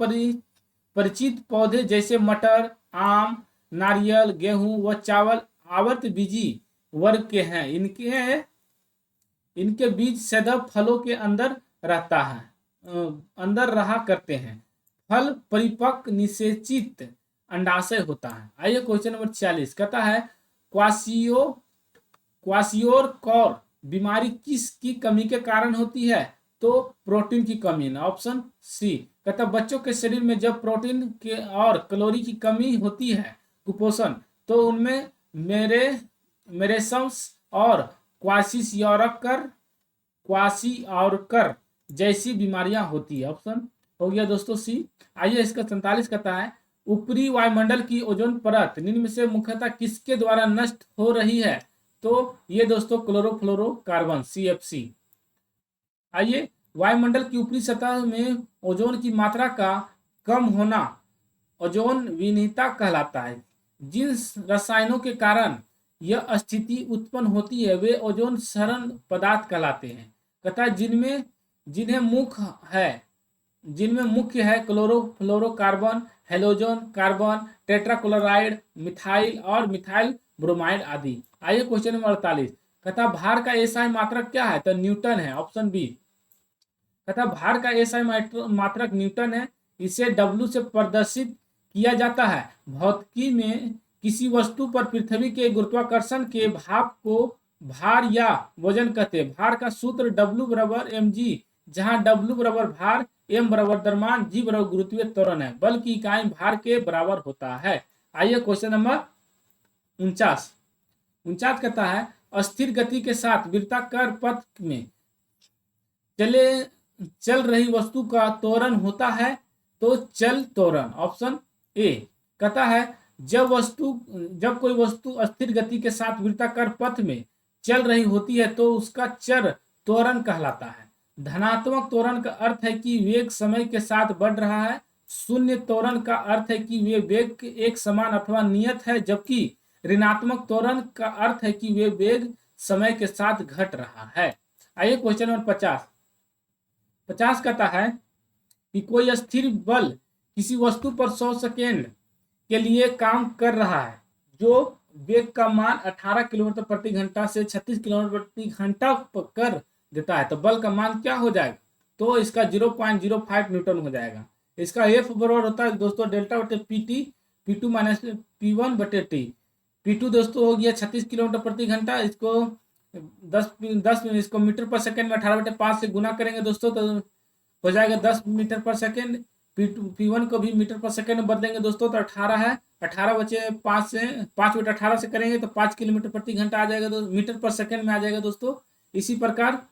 परिचित पौधे जैसे मटर, आम, नारियल, गेहूं व चावल आवर्त बीजी वर्ग के हैं। इनके बीज सदैव फलों के अंदर रहा करते हैं। फल परिपक्व निषेचित अंडाशय होता है। आइए क्वेश्चन नंबर 46। कहता है क्वाशियोर बीमारी किसकी कमी के कारण होती है? तो प्रोटीन की कमी। Option C. कहता बच्चों के शरीर में जब प्रोटीन के और कैलोरी की कमी होती है कुपोषण, तो उनमें मेरेसम्स और क्वाशियोरकर जैसी बीमारियां होती है। ऑप्शन हो गया दोस्तों सी। आइए इसका 47 कहता है ऊपरी वायुमंडल की ओजोन परत निम्न में से मुख्यतः किसके द्वारा नष्ट हो रही है? तो ये दोस्तों क्लोरोफ्लोरोकार्बन CFC। आइए वायुमंडल की ऊपरी सतह में ओजोन की मात्रा का कम होना ओजोन विहीनता कहलाता है। जिन रसायनों के कारण यह स्थिति उत्पन्न होती है वे ओजोन क्षरण पदार्थ कहलाते हैं। कहता है जिनमें मुख्य है chlorofluorocarbon, halogen carbon, tetrachloride, methyl और मिथाइल ब्रोमाइड आदि। आइए क्वेश्चन नंबर 48। कहता भार का एसआई मात्रक क्या है? तो न्यूटन है। Option B. कहता भार का एसआई मात्रक न्यूटन है। इसे W से प्रदर्शित किया जाता है। भौतिकी में किसी वस्तु पर पृथ्वी के गुरुत्वाकर्षण के भाव को भार या वजन कहते हैं। भार का सूत्र W बराबर mg, जहां W बराबर भार, m बराबर द्रव्यमान, g बराबर गुरुत्वीय त्वरण है। बल की इकाई भार के बराबर होता है। आइए क्वेश्चन नंबर 49 कहता है अस्थिर गति के साथ वृत्ताकार पथ में चल रही वस्तु का त्वरण होता है। तो चल त्वरण। Option A. कहता है जब कोई वस्तु स्थिर गति के साथ वृत्ताकार पथ में चल रही होती है तो उसका चर त्वरण कहलाता है। धनात्मक त्वरण का अर्थ है कि वेग समय के साथ बढ़ रहा है। शून्य त्वरण का अर्थ है कि वे वेग एक समान अथवा नियत है, जबकि ऋणात्मक त्वरण का अर्थ है कि वे वेग समय के साथ घट रहा है। आइए क्वेश्चन नंबर 50। 50 कहता है कि कोई स्थिर बल किसी वस्तु पर 100 सेकेंड के लिए काम कर रहा है, जो वेग का मान 18 किलोमीटर प्रति घंटा से 36 किलोमीटर प्रति घंटा कर देता है, तो बल का मान क्या हो जाएगा? तो इसका 0.05 न्यूटन हो जाएगा। इसका एफ बराबर होता है दोस्तों डेल्टा बटे पी टू माइनस P1 बटे टी। P2 दोस्तों हो गया 36 किलोमीटर प्रति घंटा, इसको 10 इसको मीटर पर सेकेंड में 18/5 से गुना करेंगे दोस्तों, तो हो जाएगा 10 मीटर पर सेकेंड। P1 को भी मीटर पर सेकेंड में बदलेंगे दोस्तों, तो 18 है, 18 बचे 5 से 5/18 से करेंगे तो 5 किलोमीटर प्रति घंटा आ जाएगा, मीटर पर सेकेंड में आ जाएगा दोस्तों। इसी प्रकार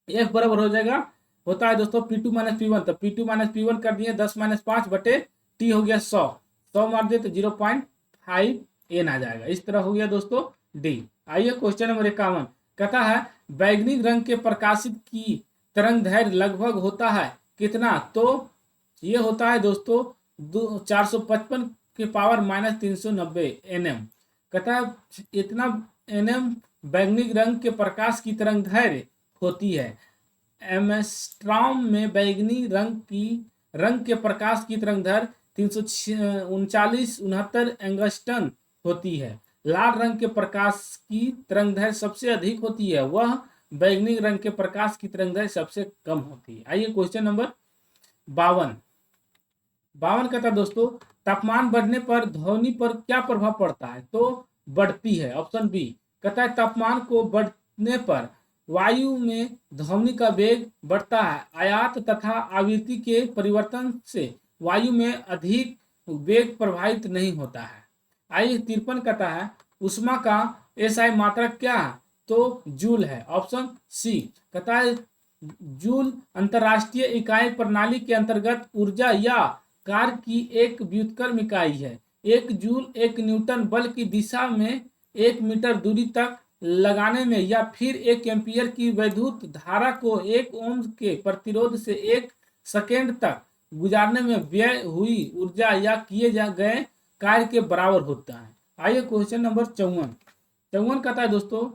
F बराबर हो जाएगा, होता है दोस्तों P2 माइनस P1, तो P2 माइनस P1 कर दिए 10 माइनस 5 बटे टी हो गया 100 मार दिए तो 0.5 N आ जाएगा। इस तरह हो गया दोस्तों डी। आइए क्वेश्चन नंबर 51 कहता है बैगनी रंग के प्रकाशित की तरंग दैर्घ्य लगभग होता है कितना? तो ये होता है दोस्तों 455 के पावर माइनस 390 nm। कहता है इतना nm बैगनी रंग के प्रकाश की तरंग दैर्घ्य होती है। एमस्ट्रॉम में बैगनी रंग के प्रकाश की तरंग दैर्घ्य 339 एंगस्टन होती है। लाल रंग के प्रकाश की तरंग दैर्घ्य सबसे अधिक होती है, वह बैगनी रंग के प्रकाश की तरंग दैर्घ्य सबसे कम होती है। आइए क्वेश्चन नंबर 52 कहता है दोस्तों तापमान बढ़ने पर ध्वनि पर क्या प्रभाव पड़ता है? तो बढ़ती है। ऑप्शन बी कहता है तापमान को बढ़ने पर वायु में ध्वनि का वेग बढ़ता है। आयात तथा आवृत्ति के परिवर्तन से वायु में अधिक वेग प्रभावित नहीं होता है। आइए 53 कहता है उष्मा का एसआई मात्रक क्या है? तो जूल है। ऑप्शन सी कहता है जूल अंतरराष्ट्रीय इकाई प्रणाली के अंतर्गत ऊर्जा या कार्य की एक व्युत्क्रम इकाई है। 1 जूल 1 न्यूटन बल की दिशा में 1 मीटर दूरी तक लगाने में या फिर 1 एम्पियर की वैद्युत धारा को 1 ओम के प्रतिरोध से 1 सेकेंड तक गुजारने में व्यय हुई ऊर्जा या किए गए कार्य के बराबर होता है। आइए क्वेश्चन नंबर 54 कहता है दोस्तों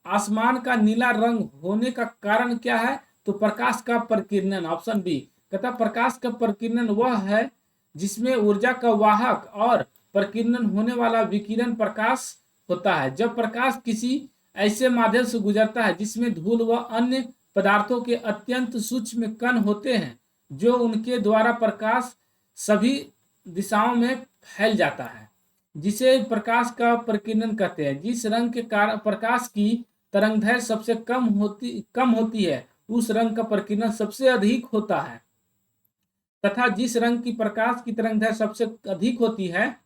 आसमान का नीला रंग होने का कारण क्या है? तो प्रकाश का प्रकीर्णन। ऑप्शन बी कहता प्रकाश का प्रकीर्णन वह है जिसमें ऊर्जा का वाहक और प्रकीर्णन होने वाला विकिरण प्रकाश होता है। जब प्रकाश किसी ऐसे माध्यम से गुजरता है जिसमें धूल व अन्य पदार्थों के अत्यंत सूक्ष्म कण होते हैं, जो उनके द्वारा प्रकाश सभी दिशाओं में फैल जाता है, जिसे प्रकाश का प्रकीर्णन कहते हैं। जिस रंग के कारण प्रकाश की तरंगदैर्घ्य सबसे कम होती है उस रंग का प्रकीर्णन सबसे अधिक होता है, तथा जिस रंग की प्रकाश की तरंगदैर्घ्य सबसे अधिक होती है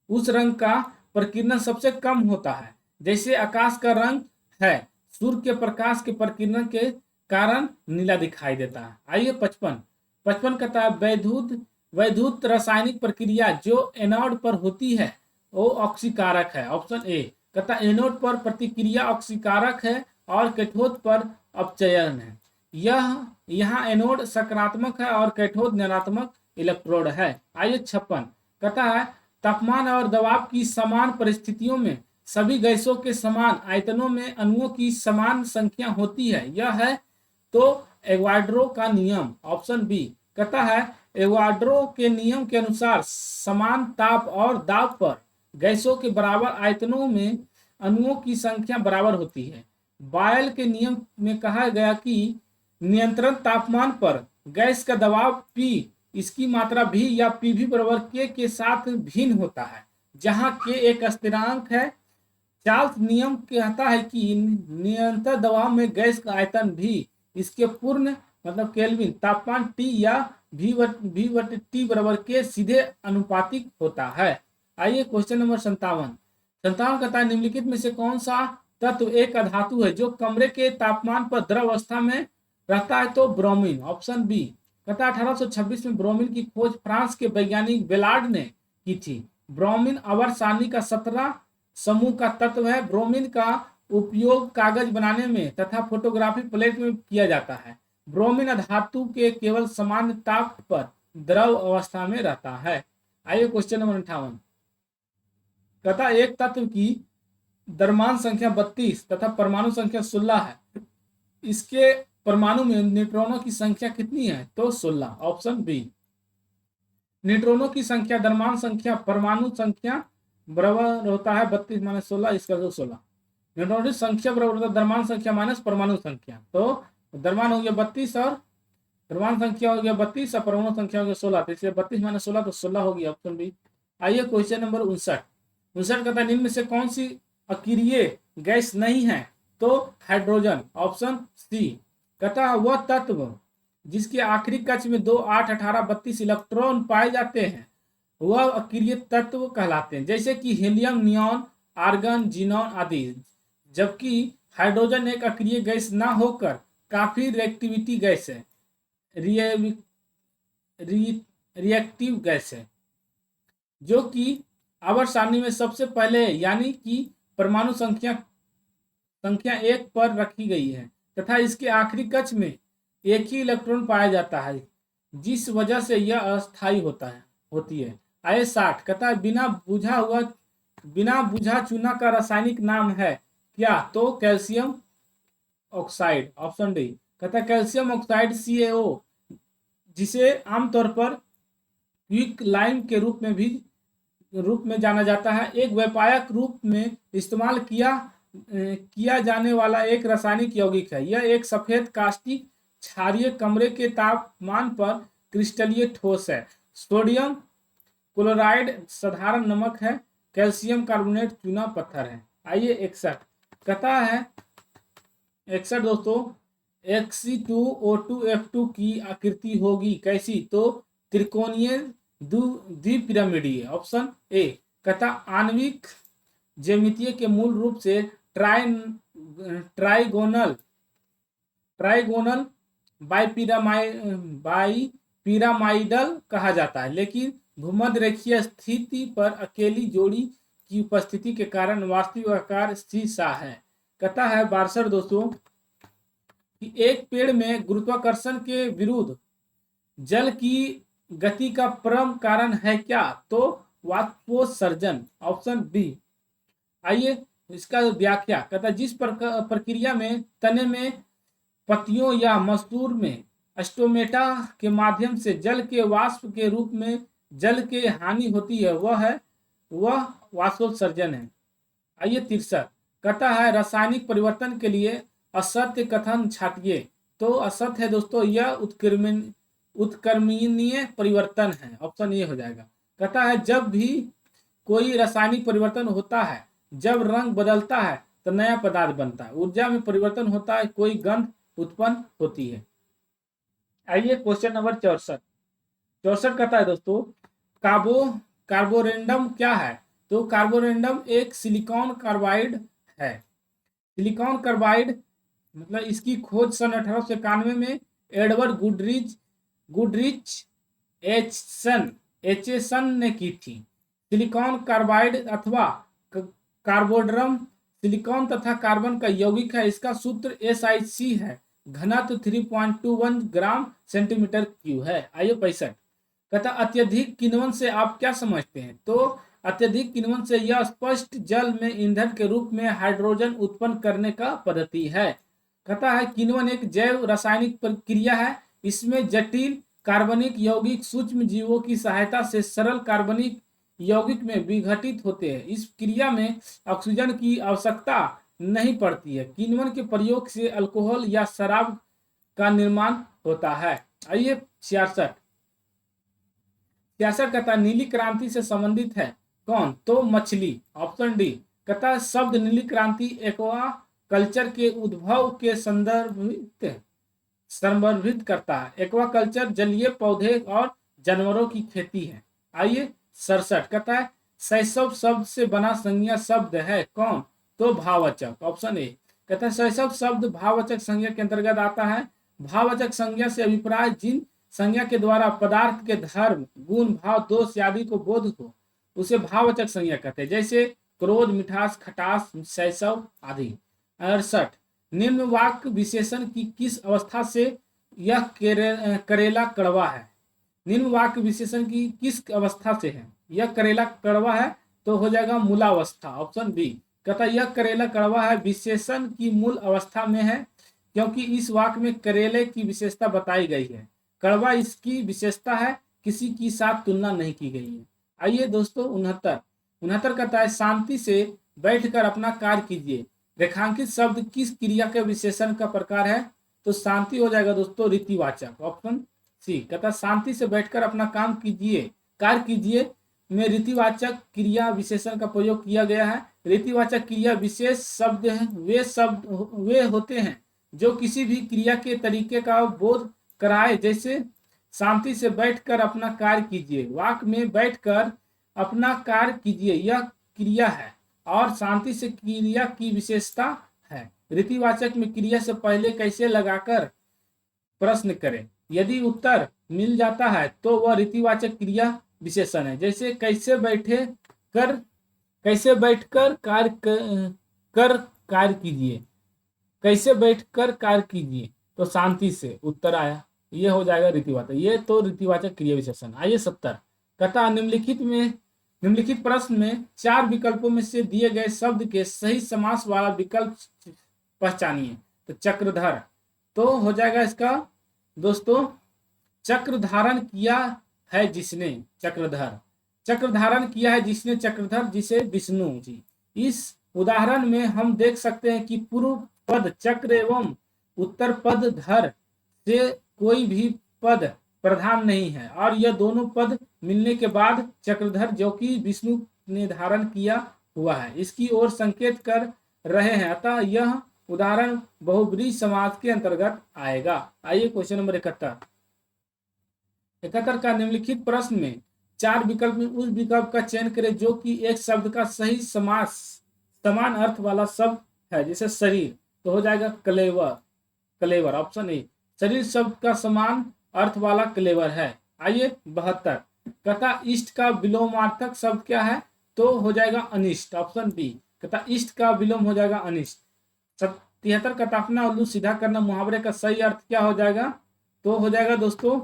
उस रंग का प्रकीर्णन सबसे कम होता है। जैसे आकाश का रंग है, सूर्य के प्रकाश के प्रकीर्णन के कारण नीला दिखाई देता है। आइए 55 कहता है वैद्युत रासायनिक प्रक्रिया जो एनोड पर होती है वो ऑक्सीकारक है। ऑप्शन ए कहता है एनोड पर प्रतिक्रिया ऑक्सीकारक है और कैथोड पर अपचयन है। यहाँ एनोड सकारात्मक है और कैथोड नकारात्मक इलेक्ट्रोड है। आइए 56 कहता है तापमान और दबाव की समान परिस्थितियों में सभी गैसों के समान आयतनों में अणुओं की समान संख्या होती है। यह है तो एवोगाड्रो का नियम। ऑप्शन बी कहता है एवोगाड्रो के नियम के अनुसार समान ताप और दाब पर गैसों के बराबर आयतनों में अणुओं की संख्या बराबर होती है। बॉयल के नियम में कहा गया कि नियंत्रण तापमान पर गैस का दबाव P इसकी मात्रा V या PV बराबर K के साथ भिन्न होता है, जहां K एक स्थिरांक है। चार्ल्स नियम कहता है कि निरंतर दबाव में गैस का आयतन भी इसके पूर्ण मतलब केल्विन तापमान T या V बटे T बराबर K सीधे अनुपातिक होता है। आइए क्वेश्चन नंबर 57 कहता है निम्नलिखित में से कौन सा तत्व एक अधातु है जो कमरे के तापमान पर द्रव अवस्था में रहता है? तो ब्रोमीन। ऑप्शन बी कहता 1826 में ब्रोमीन की खोज फ्रांस के वैज्ञानिक बेलार्ड ने की थी। ब्रोमीन आवर्त का 17 समूह का तत्व है। ब्रोमीन का उपयोग कागज बनाने में तथा फोटोग्राफी प्लेट में किया जाता है। ब्रोमीन धातु के केवल सामान्य ताप पर द्रव अवस्था में रहता है। आइए क्वेश्चन नंबर 58। कहता एक तत्व की द्रव्यमान संख्या 32 तथा परमाणु संख्या 16 है। इसके परमाणु में न्यूट्रॉनों की संख्या कितनी है? तो 16। Option B. न्यूट्रॉनों की संख्या द्रव्यमान संख्या परमाणु संख्या बराबर होता है 32 माइनस 16, इसका 16। न्यूट्रॉनों की संख्या बराबर होता है द्रव्यमान संख्या माइनस परमाणु संख्या। तो द्रव्यमान हो गया 32 और द्रव्यमान संख्या हो गया 32 और परमाणु संख्या हो गया 16, तो इसलिए 32 माइनस 16 तो 16 हो गया। Option B. आइए क्वेश्चन नंबर 59 कहता है निम्न में से कौन सी अक्रिय गैस नहीं है? तो हाइड्रोजन। Option C. कहता वह तत्व जिसके आखिरी कक्ष में 2, 8, 18, 32 इलेक्ट्रॉन पाए जाते हैं वह अक्रिय तत्व कहलाते हैं, जैसे कि हीलियम, नियॉन, आर्गन, जीनॉन आदि। जबकि हाइड्रोजन एक अक्रिय गैस ना होकर काफी रिएक्टिविटी गैस है, रिएक्टिव गैस है, जो कि आवर्त सारणी में सबसे पहले यानी कि परमाणु संख्या 1 पर रखी गई है तथा इसके आखिरी कक्ष में एक ही इलेक्ट्रॉन पाया जाता है, जिस वजह से यह अस्थायी होती है। आए 60 कहता है बिना बुझा चूना का रासायनिक नाम है क्या? तो कैल्शियम ऑक्साइड। Option D. कहता है कैल्शियम ऑक्साइड CaO, जिसे आमतौर पर क्विक लाइम के रूप में जाना जाता है, एक व्यापक रूप में इस्तेमाल किया जाने वाला एक रासायनिक यौगिक है। यह एक सफेद कास्टिक क्षारीय कमरे के तापमान पर क्रिस्टलीय ठोस है। सोडियम क्लोराइड साधारण नमक है। कैल्शियम कार्बोनेट चूना पत्थर है। आइए 61 कहता है 61 दोस्तों Xe2O2F2 की आकृति होगी कैसी? तो त्रिकोणीय द्विपिरामिडीय। Option A. कहता आणविक ज्यामिति के मूल रूप से ट्राइगोनल बाइपिरामाइडल कहा जाता है, लेकिन भूमध्य रेखीय स्थिति पर अकेली जोड़ी की उपस्थिति के कारण वास्तविक आकार सी-सा है। कहता है 62 दोस्तों कि एक पेड़ में गुरुत्वाकर्षण के विरुद्ध जल की गति का परम कारण है क्या? तो वाष्पोत्सर्जन। Option B. आइए इसका व्याख्या। कहता है जिस प्रक्रिया में तने में पत्तियों या मस्तूर में स्टोमेटा के माध्यम से जल के वाष्प के रूप में जल के हानि होती है वह वाष्पोत्सर्जन है। आइए 63 कहता है रासायनिक परिवर्तन के लिए असत्य कथन छाटिए। तो असत्य है दोस्तों यह उत्क्रमणीय परिवर्तन है। ऑप्शन ये हो जाएगा। कहता है जब भी कोई रासायनिक परिवर्तन होता है, जब रंग बदलता है तो नया पदार्थ बनता है, ऊर्जा में परिवर्तन होता है, कोई गंध उत्पन्न होती है। आइए क्वेश्चन नंबर 64 कहता है दोस्तों कार्बोरेंडम क्या है? तो कार्बोरेंडम एक सिलिकॉन कार्बाइड है। सिलिकॉन कार्बाइड मतलब इसकी खोज सन 1891 में एडवर्ड गुडरिच एचेसन ने की थी। सिलिकॉन कार्बाइड अथवा कार्बोड्रम सिलिकॉन तथा कार्बन का यौगिक है। इसका सूत्र SiC है। घनत्व 3.21 ग्राम सेंटीमीटर क्यूब है। आइए 65 कहता अत्यधिक किण्वन से आप क्या समझते हैं? तो अत्यधिक किण्वन से यह स्पष्ट जल में ईंधन के रूप में हाइड्रोजन उत्पन्न करने का पद्धति है। कहता है किण्वन एक जैव रासायनिक प्रक्रिया है। इसमें जटिल कार्बनिक यौगिक सूक्ष्म जीवों की सहायता से सरल कार्बनिक यौगिक में विघटित होते हैं। इस क्रिया में ऑक्सीजन की आवश्यकता नहीं पड़ती है। किण्वन के प्रयोग से अल्कोहल या शराब का निर्माण होता है। आइए 66 कहता है नीली क्रांति से संबंधित है कौन? तो मछली। Option D. कहता है शब्द नीली क्रांति एक्वा कल्चर के उद्भव के संदर्भित करता है। एक्वा कल्चर जलीय पौधे और जानवरों की खेती है। आइए 67 कहता है शैशव शब्द से बना संज्ञा शब्द है कौन? तो भाववाचक। Option A. कहता है शैशव शब्द भाववाचक संज्ञा के अंतर्गत आता है। भाववाचक संज्ञा से अभिप्राय जिन संज्ञा के द्वारा पदार्थ के धर्म, गुण, भाव, दोष आदि को बोध हो उसे भाववाचक संज्ञा कहते हैं, जैसे क्रोध, मिठास, खटास, शैशव आदि। 68 निम्न वाक्य विशेषण की किस अवस्था से यह करेला कड़वा है? निम्न वाक्य विशेषण की किस अवस्था से है? यह करेला कड़वा है तो हो जाएगा मूलावस्था, ऑप्शन बी। कहता यह करेला कड़वा है विशेषण की मूल अवस्था में है, क्योंकि इस वाक्य में करेले की विशेषता बताई गई है। कड़वा इसकी विशेषता है, किसी की साथ तुलना नहीं की गई है। आइए दोस्तों 69 कहता है शांति से बैठकर अपना कार्य कीजिए। रेखांकित शब्द किस क्रिया के विशेषण का प्रकार है? तो शांति हो जाएगा दोस्तों रीतिवाचक, ऑप्शन सी। कहता शांति से बैठकर अपना काम कीजिए, कार्य कीजिए में रीतिवाचक क्रिया विशेषण का प्रयोग किया गया है। रीतिवाचक क्रिया विशेष शब्द वे होते हैं जो किसी भी क्रिया के तरीके का बोध कराए, जैसे शांति से बैठकर अपना कार्य कीजिए। वाक्य में बैठकर अपना कार्य कीजिए यह क्रिया है और शांति से क्रिया की विशेषता है। रीतिवाचक में क्रिया से पहले कैसे लगाकर प्रश्न करें, यदि उत्तर मिल जाता है तो वह रीतिवाचक क्रिया विशेषण है, जैसे कैसे बैठकर कार्य कीजिए, कैसे बैठकर कार्य कीजिए तो शांति से उत्तर आया, ये हो जाएगा रीतिवाचक। ये तो रीतिवाचक क्रिया विशेषण। आइए 70 कहता निम्नलिखित प्रश्न में 4 विकल्पों में से दिए गए शब्द के सही समास वाला विकल्प पहचानिए। तो चक्रधर तो हो जाएगा इसका दोस्तों चक्र धारण किया है जिसने, चक्रधारण किया है जिसने, चक्रधर जिसे विष्णु जी। इस उदाहरण में हम देख सकते हैं कि पूर्व पद चक्र एवं उत्तर पद धर से कोई भी पद प्रधान नहीं है और यह दोनों पद मिलने के बाद चक्रधर जो कि विष्णु ने धारण किया हुआ है इसकी ओर संकेत कर रहे हैं, अतः यह उदाहरण बहुब्रीहि समाज के अंतर्गत आएगा। आइए क्वेश्चन नंबर 71 का निम्नलिखित प्रश्न में 4 विकल्प में उस विकल्प का चयन करें जो कि एक शब्द का सही समास समान अर्थ वाला शब्द है, जैसे शरीर तो हो जाएगा कलेवर, ऑप्शन ए। शरीर शब्द का समान अर्थ वाला क्लेवर है। आइए 72 कहता इष्ट का विलोमार्थक शब्द क्या है? तो हो जाएगा अनिष्ट, ऑप्शन बी। कहता इष्ट का विलोम हो जाएगा अनिष्ट। 73 कहता अपना उल्लू सीधा करना मुहावरे का सही अर्थ क्या हो जाएगा? तो हो जाएगा दोस्तों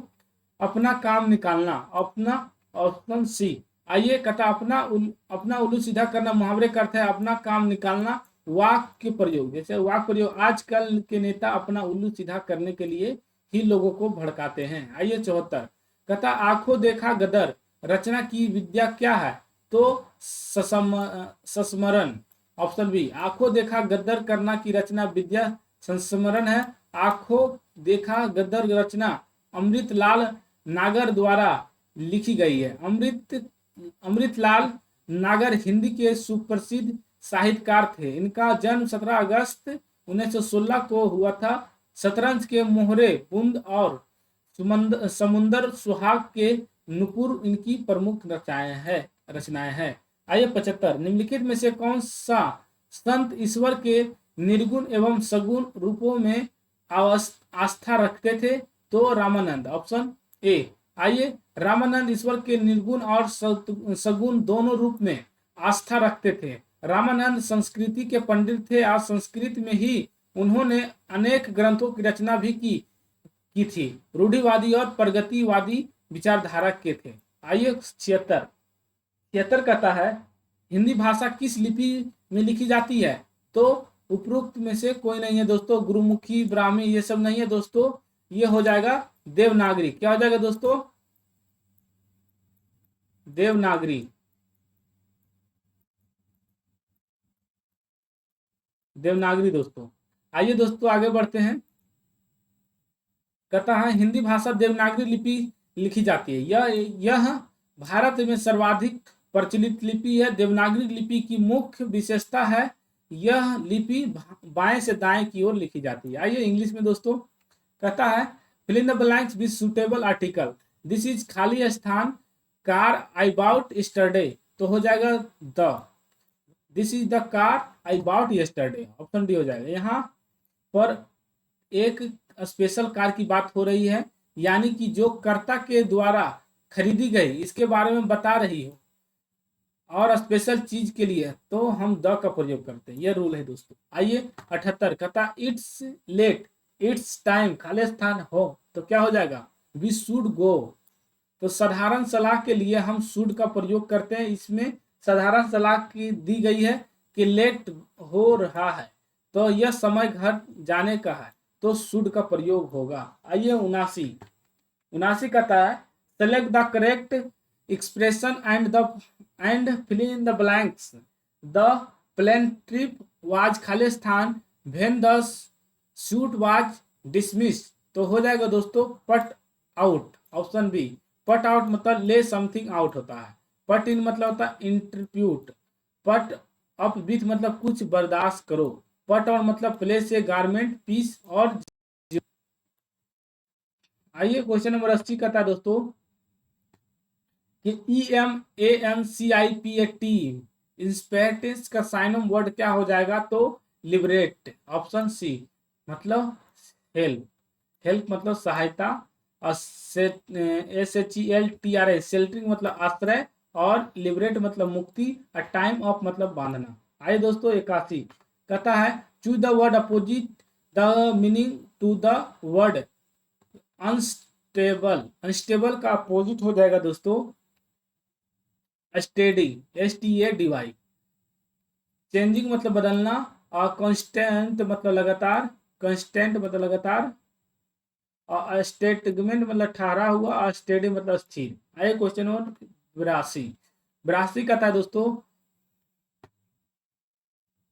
अपना काम निकालना, अपना, ऑप्शन सी। आइए कहता अपना उल्लू सीधा करना मुहावरे का अर्थ है अपना काम निकालना। वाक्य प्रयोग, जैसे वाक्य प्रयोग आजकल के नेता अपना उल्लू सीधा करने के लिए ही लोगों को भड़काते हैं। आइए 74 कहता आंखों देखा गदर रचना की विद्या क्या है? तो संस्मरण, ऑप्शन बी। आंखों देखा गदर करना की रचना विद्या संस्मरण है। आंखों देखा गदर रचना अमृतलाल नागर द्वारा लिखी गई है। अमृतलाल नागर हिंदी के सुप्रसिद्ध साहित्यकार थे। इनका जन्म 17 अगस्त 1916 को हुआ था। शतरंज के मोहरे, बुंद और समुंदर सुहाग के नुपुर इनकी प्रमुख रचनाएं हैं। आइए 75 निम्नलिखित में से कौन सा संत ईश्वर के निर्गुण एवं सगुण रूपों में आस्था रखते थे? तो रामानंद, ऑप्शन ए। आइए रामानंद ईश्वर के निर्गुण और सगुण दोनों रूप में आस्था रखते थे। रामानंद संस्कृति के पंडित थे और संस्कृत में ही उन्होंने अनेक ग्रंथों की रचना भी की थी। रूढ़िवादी और प्रगतिवादी विचारधारा के थे। आइए 76 कहता है हिंदी भाषा किस लिपि में लिखी जाती है? तो उपरोक्त में से कोई नहीं है दोस्तों, गुरुमुखी, ब्राह्मी ये सब नहीं है दोस्तों, ये हो जाएगा देवनागरी। क्या हो जाएगा दोस्तों? देवनागरी। दोस्तों आइए दोस्तों आगे बढ़ते हैं। कहता है हिंदी भाषा देवनागरी लिपि लिखी जाती है। यह भारत में सर्वाधिक प्रचलित लिपि है। देवनागरी लिपि की मुख्य विशेषता है यह लिपि बाएं से दाएं की ओर लिखी जाती है। आइए इंग्लिश में दोस्तों कहता है fill in the blanks with suitable article. This is खाली स्थान car I bought yesterday तो हो जाएगा the. This is the car I bought yesterday, option D हो जाएगा। यहाँ पर एक स्पेशल कार की बात हो रही है यानी कि जो कर्ता के द्वारा खरीदी गई इसके बारे में बता रही हो और स्पेशल चीज के लिए तो हम द का प्रयोग करते हैं। ये रूल है दोस्तों। आइए 78 कहता इट्स लेट, इट्स टाइम खाली स्थान हो तो क्या हो जाएगा, वी शुड गो। तो साधारण सलाह के लिए हम शुड का प्रयोग करते हैं। इसमें साधारण सलाह की दी गई है कि लेट हो रहा है तो यह समय घर जाने का है तो शुड का प्रयोग होगा। आइए 79 कहता है select the correct expression and fill in the blanks. The plane trip was खाली स्थान when the suit was dismiss. तो हो जाएगा दोस्तों put out, option B. Put out मतलब ले समथिंग आउट होता है। पट इन मतलब होता है इंटरप्यूट। पट अप विथ मतलब कुछ बर्दाश्त करो। पट और मतलब प्लेस ए गारमेंट पीस और। आइए क्वेश्चन नंबर 80 कहता है दोस्तों कि EMANCIPAT इंस्पेक्टेंस का साइनम वर्ड क्या हो जाएगा, तो लिबरेट, ऑप्शन सी। मतलब हेल्प, हेल्प मतलब सहायता, SHELTRA शेल्टरिंग मतलब आश्रय, और लिबरेट मतलब मुक्ति, और टाइम ऑफ मतलब बांधना। आइए दोस्तों 81 कहता है choose the word opposite the meaning to the word unstable. Unstable का अपोजिट हो जाएगा दोस्तों स्टेडी, STADY। चेंजिंग मतलब बदलना, और कांस्टेंट मतलब लगातार, कांस्टेंट मतलब लगातार, और स्टेटमेंट मतलब ठहरा हुआ, और स्टेडी मतलब स्थिर। आइए क्वेश्चन नंबर 82 कहता है दोस्तों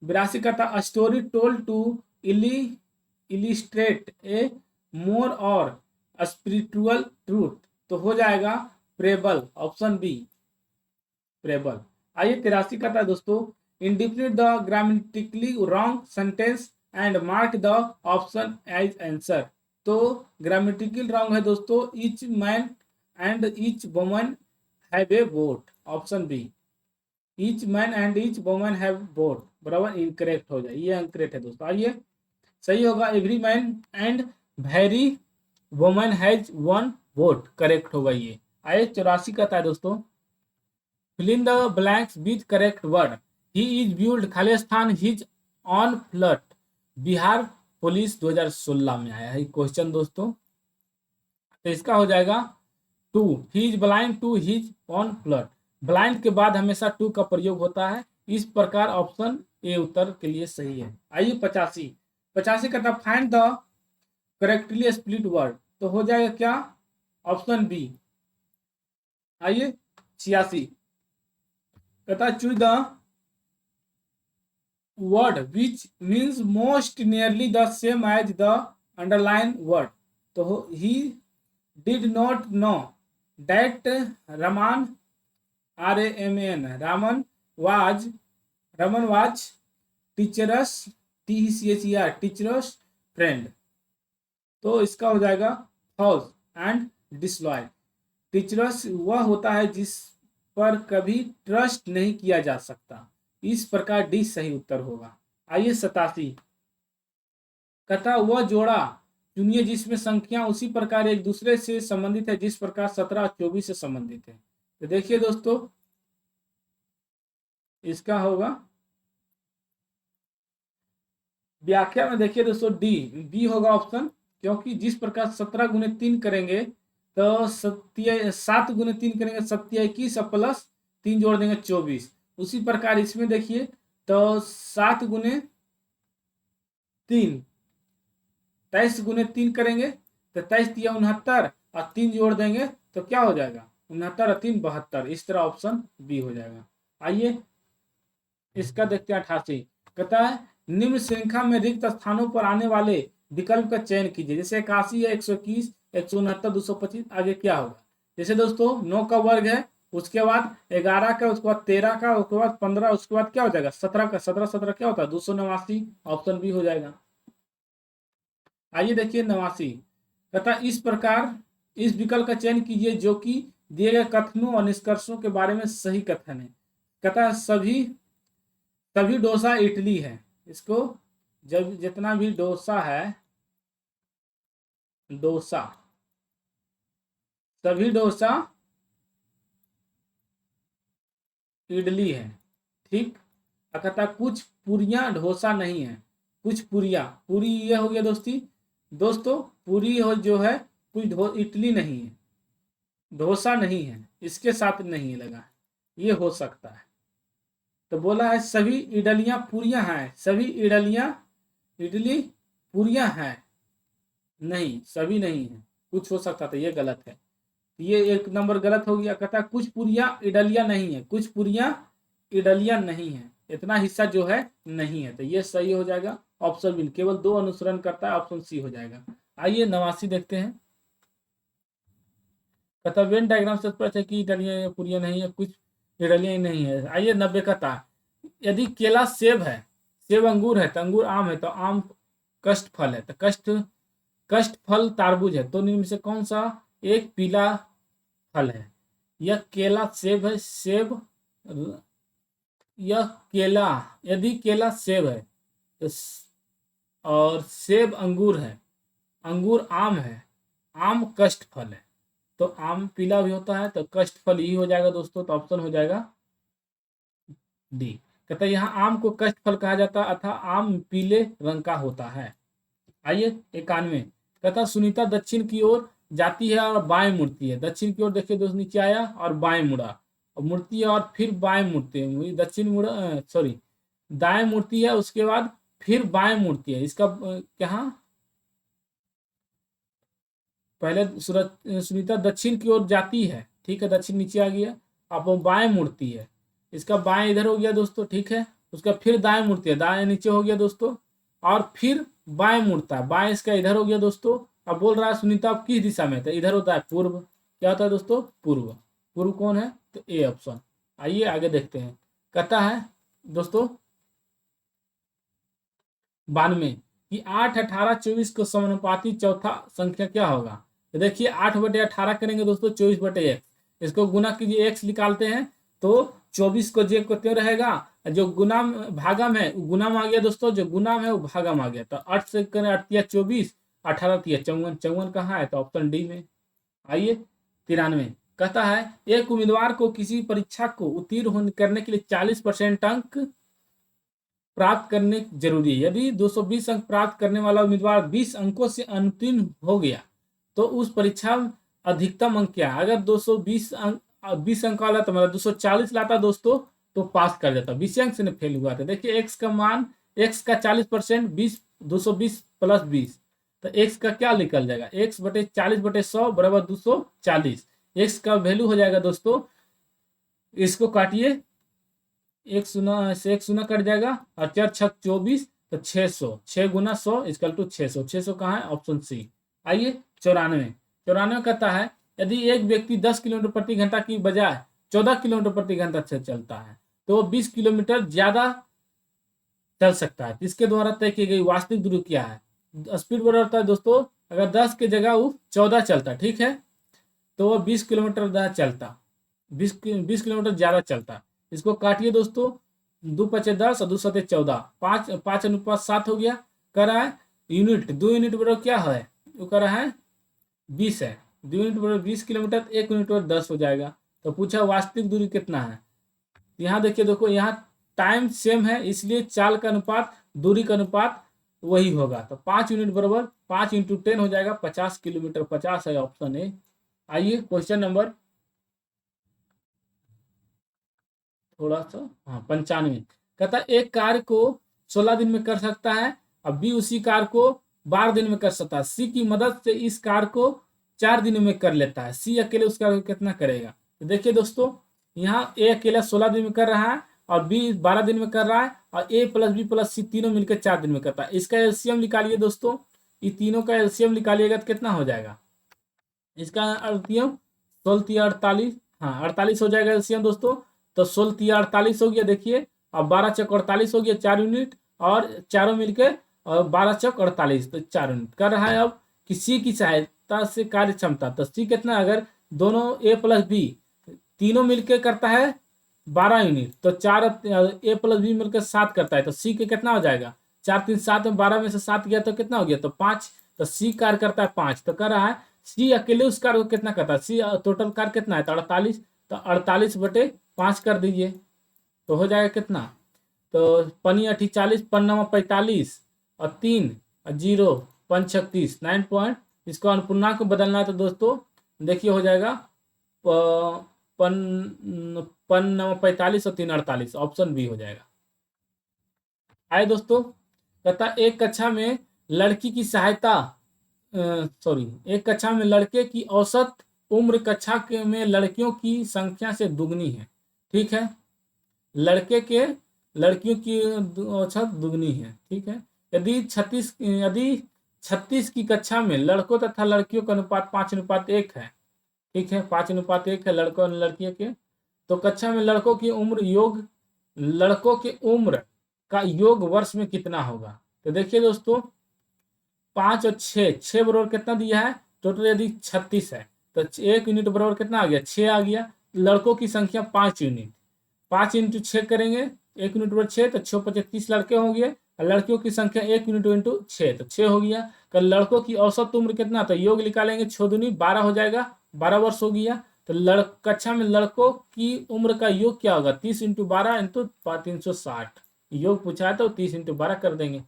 82 कहता स्टोरी टोल्ड टू इलिस्ट्रेट ए मोर और स्पिरिचुअल ट्रूथ। तो हो जाएगा प्रेबल, ऑप्शन बी प्रेबल। आइए 83 कहता है दोस्तों indefinite the grammatically wrong sentence and mark the option as answer. तो ग्रामेटिकल रॉन्ग है दोस्तों each man and each woman have a boat, option B. Each man and each woman have boat बराबर incorrect हो जाए, ये incorrect है दोस्तों। आइए सही होगा every man and very woman has one boat, correct होगा ये। आइए 84 कहता है दोस्तों fill in the blanks with correct word। he is viewed खाली स्थान his on flood। Bihar police 2016 में आया है क्वेश्चन दोस्तों। तो इसका हो जाएगा to, he is blind to his own flood. Blind के बाद हमेशा टू का प्रयोग होता है। इस प्रकार ऑप्शन ए उत्तर के लिए सही है। आइए 85 का find the correctly split word. तो हो जाएगा क्या, ऑप्शन बी। आइए 86 कहता choose the word which means most nearly the same as the underline word. तो he did not know that Raman RAMAN Raman was teacher's TECHER teacher's friend. तो इसका हो जाएगा फॉल्स एंड डिसलॉयल। टीचरस वह होता है जिस पर कभी ट्रस्ट नहीं किया जा सकता। इस प्रकार डी सही उत्तर होगा। आइए 87 कहता वह जोड़ा चुनिए जिसमें संख्या उसी प्रकार एक दूसरे से संबंधित है जिस प्रकार 17 और 24 से संबंधित है। तो देखिए दोस्तों इसका होगा व्याख्या में, देखिए दोस्तों बी होगा ऑप्शन, क्योंकि जिस प्रकार 17 गुने 3 करेंगे तो 7 गुने 3 करेंगे 21 प्लस 3 जोड़ देंगे 24। उसी प्रकार इसमें देखिए तो 7 गुने 3 23 गुने 3 करेंगे तो 23 या 69 और 3 जोड़ देंगे तो क्या हो जाएगा 69 और 3 72। इस तरह ऑप्शन बी हो जाएगा। आइए इसका देखते हैं 88 कहता है निम्न श्रृंखला में रिक्त स्थानों पर आने वाले विकल्प का चयन कीजिए। जैसे 81 है 121 169 225, आगे क्या होगा। जैसे दोस्तों 9 का वर्ग है, उसके बाद 11 का, उसके बाद 13 का, उसके बाद 15, उसके बाद क्या हो जाएगा 17 का। 17 क्या होता है 289, ऑप्शन बी हो जाएगा। आइए देखिए 89 कहता इस प्रकार इस विकल्प का चयन कीजिए जो कि दिए गए कथनों और निष्कर्षों के बारे में सही कथन है। कहता सभी डोसा इडली है। इसको जब जितना भी डोसा है, डोसा सभी डोसा इडली है, ठीक। और कहता है कुछ पूरियां डोसा नहीं है। कुछ पूरियां, पूरी ये हो गया दोस्तों पूरी हो जो है, कुछ इडली नहीं है, डोसा नहीं है, इसके साथ नहीं लगा है, ये हो सकता है। तो बोला है सभी इडलियां पूरियां हैं, सभी इडली पूरियां हैं, नहीं सभी नहीं है, कुछ हो सकता था, ये गलत है। ये एक नंबर गलत हो गया। कहता है कुछ पूरियां इडलियां नहीं है, कुछ पूरियां इडलियां नहीं है, इतना हिस्सा जो है नहीं है, तो ये सही हो जाएगा ऑप्शन बी। केवल 2 अनुसरण करता है, ऑप्शन सी हो जाएगा। आइए 89 देखते हैं। कहता वेन डायग्राम से स्पष्ट है कि इडलियां पूरियां नहीं है, कुछ इडलियां नहीं है। आइए 90 कहता यदि केला सेब है, सेब अंगूर है, तो अंगूर आम है, तो आम कष्ट फल है, तो कष्ट फल तारबूज है, तो इनमें से कौन सा एक पीला फल है? यह केला सेब है, यह केला, यदि केला सेब है तो और सेब अंगूर है, अंगूर आम है, आम कष्ट फल है, तो आम पीला भी होता है, तो कष्ट फल ही हो जाएगा दोस्तों, तो ऑप्शन हो जाएगा डी। कहता है यहाँ आम को कष्ट फल कहा जाता है अतः आम पीले रंग का होता है। आइए 91। कहता सुनीता दक्षिण की ओर जाती है और बाएं मुड़ती है। दक्षिण की ओर देखिए दोस्त, नीचे आया और बाएं मुड़ा, और मुड़ती है और फिर बाएं मुड़ती है, दक्षिण मुड़ा सॉरी दाएं मुड़ती है, उसके बाद फिर बाएं मुड़ती है। इसका क्या, पहले सुनीता दक्षिण की ओर जाती है, ठीक है, दक्षिण नीचे आ गया, अब वो बाएं मुड़ती है, इसका बाएं इधर हो गया दोस्तों, ठीक है। उसका फिर दाएं मुड़ती है, दाएं नीचे हो गया दोस्तों, और फिर बाएं मुड़ता है, बाएं इसका इधर हो गया दोस्तों। अब बोल रहा है सुनीता अब किस दिशा में, तो इधर होता है पूर्व। क्या होता है दोस्तों? पूर्व। पूर्व कौन है? तो ए ऑप्शन। आइए आगे देखते हैं। कहता है दोस्तों 92 कि 8, 18, 24 को समानुपाती चौथा संख्या क्या होगा? तो देखिए 8/18 करेंगे दोस्तों, 24/x, इसको गुना कीजिए, x निकालते हैं तो 24 को जे को त्यों रहेगा, जो गुना भागम है वो गुनाम आ गया दोस्तों, जो गुनाम है वो भागम आ गया, तो 8 से करें 8 24, 18 54, 54 कहाँ है? तो ऑप्शन डी में। आइए 93। कहता है एक उम्मीदवार को किसी परीक्षा को उत्तीर्ण करने के लिए 40% अंक प्राप्त करने जरूरी है। यदि 220 अंक प्राप्त करने वाला उम्मीदवार 20 अंकों से अनुत्तीर्ण हो गया तो उस परीक्षा में अधिकतम अंक क्या है? अगर 220 अंक 20 अंक वाला तो मतलब 240 लाता दोस्तों तो पास कर जाता, 20 अंक से फेल हुआ था। देखिए एक्स का मान, एक्स का 40%, 220 प्लस 20, तो एक्स का क्या निकल जाएगा? एक्स बटे 40/100 बराबर 240। एक्स का वैल्यू हो जाएगा दोस्तों, इसको काटिए, एक शून्य से एक शून्य कट जाएगा, और 4×6 24, तो 600, 6 गुना 100 इक्वल टू 600। 600 कहाँ है? Option C. आइए 94। 94 कहता है यदि एक व्यक्ति 10 किलोमीटर प्रति घंटा की बजाय 14 किलोमीटर प्रति घंटा से चलता है तो वो 20 किलोमीटर ज्यादा चल सकता है, इसके द्वारा तय की गई वास्तविक दूरी क्या है? स्पीड बड़ा होता है दोस्तों, अगर 10 की जगह वो 14 चलता, ठीक है, तो वो 20 किलोमीटर चलता, 20 किलोमीटर ज्यादा चलता। इसको काटिए दोस्तों, 2×5 = 10 और 2×7 = 14, 5:7 हो गया। कर रहा है यूनिट, 2 यूनिट बराबर क्या है? वो कर रहा है 20 है, 2 यूनिट बराबर 20 किलोमीटर, 1 यूनिट बराबर 10 हो जाएगा। तो पूछा वास्तविक दूरी कितना है? यहाँ देखिए, देखो यहाँ टाइम सेम है, इसलिए चाल का अनुपात दूरी का अनुपात वही होगा, तो 5 यूनिट बराबर 5 × 10 हो जाएगा 50 किलोमीटर, 50 है ऑप्शन ए। आइए क्वेश्चन नंबर थोड़ा सा, हाँ 95। कहता है एक कार्य को 16 दिन में कर सकता है, अब बी उसी कार्य को 12 दिन में कर सकता है, सी की मदद से इस कार्य को 4 दिनों में कर लेता है, सी अकेले उस कार्य को कितना करेगा? तो देखिए दोस्तों, यहाँ ए अकेला 16 दिन में कर रहा है और बी 12 दिन में कर रहा है, और ए प्लस बी प्लस सी तीनों मिलकर 4 दिन में करता है। इसका एलसीएम निकालिए दोस्तों, ये तीनों का एलसीएम निकालिएगा तो कितना हो जाएगा? इसका एलसीएम 16×3 = 48, हाँ 48 हो जाएगा एलसीएम दोस्तों। तो 16×3 = 48 हो गया, देखिए, अब 12×4 = 48 हो गया, 4 यूनिट, और चारों मिलकर और 12×4 = 48, तो 4 यूनिट कर रहा है। अब किसी की सहायता से कार्य क्षमता, तो सी कितना, अगर दोनों ए प्लस बी तीनों मिलकर करता है 12 यूनिट, तो 4 ए प्लस बी मिलकर 7 करता है, तो सी के कितना हो जाएगा? 4×3 = 7 में 12 में से 7 गया तो कितना हो गया? तो 5, तो सी कार्य करता है 5, तो कर रहा है सी अकेले उस कार्य को कितना करता है, सी टोटल कार्य कितना है तो 48, तो 48/5 कर दीजिए तो हो जाएगा कितना, तो पनी 40, पन 45 और 3 और 0 35 9 पॉइंट, इसको अनुपूर्णांक में बदलना है तो दोस्तों देखिए हो जाएगा पन पन 45 और 3 48, ऑप्शन बी हो जाएगा। आए दोस्तों, कहता एक कक्षा में लड़की की सहायता सॉरी एक कक्षा में लड़के की औसत उम्र कक्षा के में लड़कियों की संख्या से दुगनी है। ठीक है, लड़कियों की औसत दुगनी है। ठीक है, यदि 36 की कक्षा में लड़कों तथा लड़कियों का अनुपात 5:1 है। ठीक है, 5:1 है लड़कों और लड़कियों के, तो कक्षा में लड़कों की उम्र का योग वर्ष में कितना होगा। तो देखिए दोस्तों 5 और 6 बराबर कितना दिया है टोटल, यदि 36 है तो 1 यूनिट बराबर कितना आ गया 6 आ गया। लड़कों की संख्या 5 यूनिट, 5 इंटू 6 करेंगे 1 यूनिट बराबर 6, तो 6 35 लड़के होंगे और लड़कियों की संख्या 1 यूनिट इंटू 6 तो 6 हो गया। कल लड़कों की औसत उम्र कितना, तो योग निकालेंगे 6 दूनी 12 हो जाएगा, 12 वर्ष हो गया। तो कक्षा में लड़कों की उम्र का योग क्या होगा 30 इंटू 12 इंटू 360, योग पूछा है तो 30 इंटू 12 कर देंगे,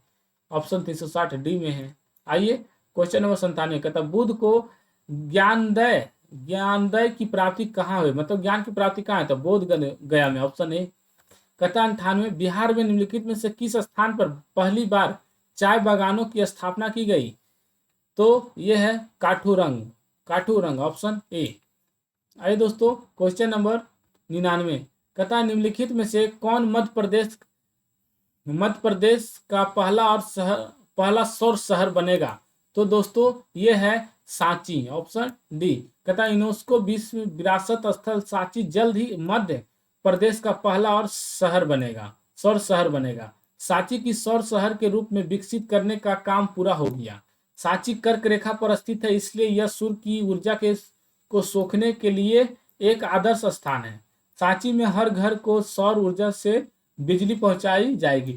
ऑप्शन 360 डी में है। आइए क्वेश्चन नंबर 97 कहता बुध को ज्ञानदय की प्राप्ति कहाँ हुई, मतलब ज्ञान की प्राप्ति कहाँ है तो बोध गया में, ऑप्शन ए। कहता 98 बिहार में निम्नलिखित में से किस स्थान पर पहली बार चाय बागानों की स्थापना की गई, तो यह है काठूरंग, ऑप्शन ए। आइए दोस्तों क्वेश्चन नंबर 99 कहता निम्नलिखित में से कौन मध्य प्रदेश का पहला सौर शहर बनेगा, तो दोस्तों ये है सांची, ऑप्शन डी। कहता यूनेस्को विश्व विरासत स्थल सांची जल्द ही मध्य प्रदेश का पहला और सौर शहर बनेगा। सांची की सौर शहर के रूप में विकसित करने का काम पूरा हो गया। सांची कर्क रेखा पर स्थित है, इसलिए यह सूर्य की ऊर्जा को सोखने के लिए एक आदर्श स्थान है। सांची में हर घर को सौर ऊर्जा से बिजली पहुंचाई जाएगी।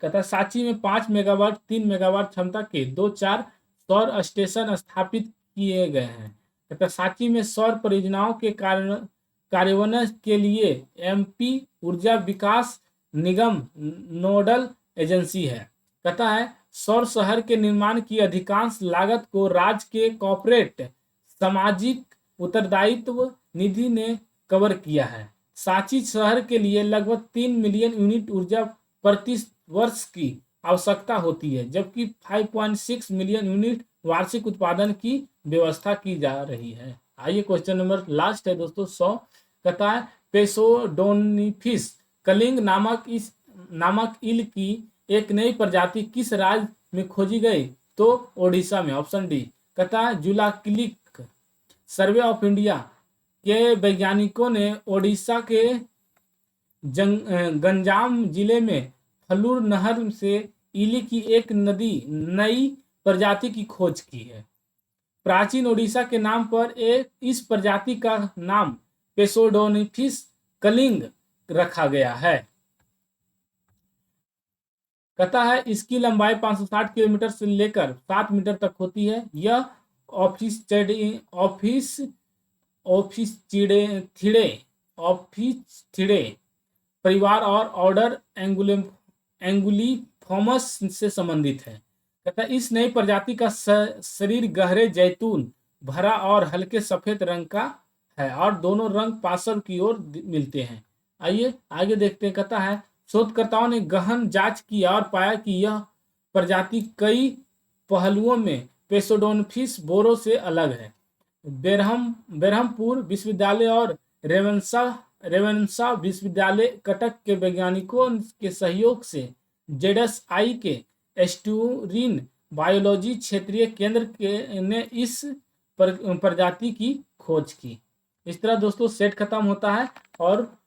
कहता सांची में 5 मेगावाट 3 मेगावाट क्षमता के 2-4 सौर स्टेशन स्थापित किए गए हैं। कहता सांची में सौर परियोजनाओं के कार्यान्वयन के लिए एमपी ऊर्जा विकास निगम नोडल एजेंसी है। कहता है सौर शहर के निर्माण की अधिकांश लागत को राज्य के कॉर्पोरेट सामाजिक उत्तरदायित्व निधि ने कवर किया है। सांची शहर के लिए लगभग 3 मिलियन यूनिट ऊर्जा प्रति वर्ष की आवश्यकता होती है, जबकि 5.6 मिलियन यूनिट वार्षिक उत्पादन की व्यवस्था की जा रही है। आइए क्वेश्चन नंबर लास्ट है दोस्तों 100 कहता है पेसोडोनिफिस कलिंग नामक ईल की एक नई प्रजाति किस राज्य में खोजी गई, तो ओडिशा में, ऑप्शन डी। कहता है जुलाकिलिक सर्वे ऑफ इंडिया के वैज्ञानिकों ने ओडिशा के गंजाम जिले में फलूर नहर से इली की एक नई प्रजाति की खोज की है। प्राचीन ओडिशा के नाम पर इस प्रजाति का नाम पेसोडोनिफिस कलिंग रखा गया है। कहता है इसकी लंबाई 560 किलोमीटर से लेकर 7 मीटर तक होती है। यह ऑफिसथिडे परिवार और ऑर्डर एंगुलीफॉर्मस से संबंधित है। कहता है इस नई प्रजाति का शरीर गहरे जैतून भरा और हल्के सफेद रंग का है और दोनों रंग पार्श्व की ओर मिलते हैं। आइए आगे देखते हैं। कहता है शोधकर्ताओं ने गहन जांच किया और पाया कि यह प्रजाति कई पहलुओं में पेसोडोनिफिस बोरो से अलग है। बेरहमपुर विश्वविद्यालय और रेवेन्सा विश्वविद्यालय कटक के वैज्ञानिकों के सहयोग से जेडएसआई के एस्टूरिन बायोलॉजी क्षेत्रीय केंद्र ने इस प्रजाति की खोज की। इस तरह दोस्तों सेट खत्म होता है। और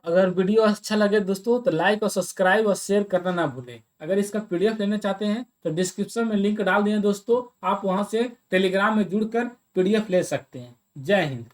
अगर वीडियो अच्छा लगे दोस्तों तो लाइक और सब्सक्राइब और शेयर करना ना भूलें। अगर इसका पीडीएफ लेना चाहते हैं तो डिस्क्रिप्शन में लिंक डाल दिए दोस्तों, आप वहां से टेलीग्राम में जुड़कर पीडीएफ ले सकते हैं। जय हिंद।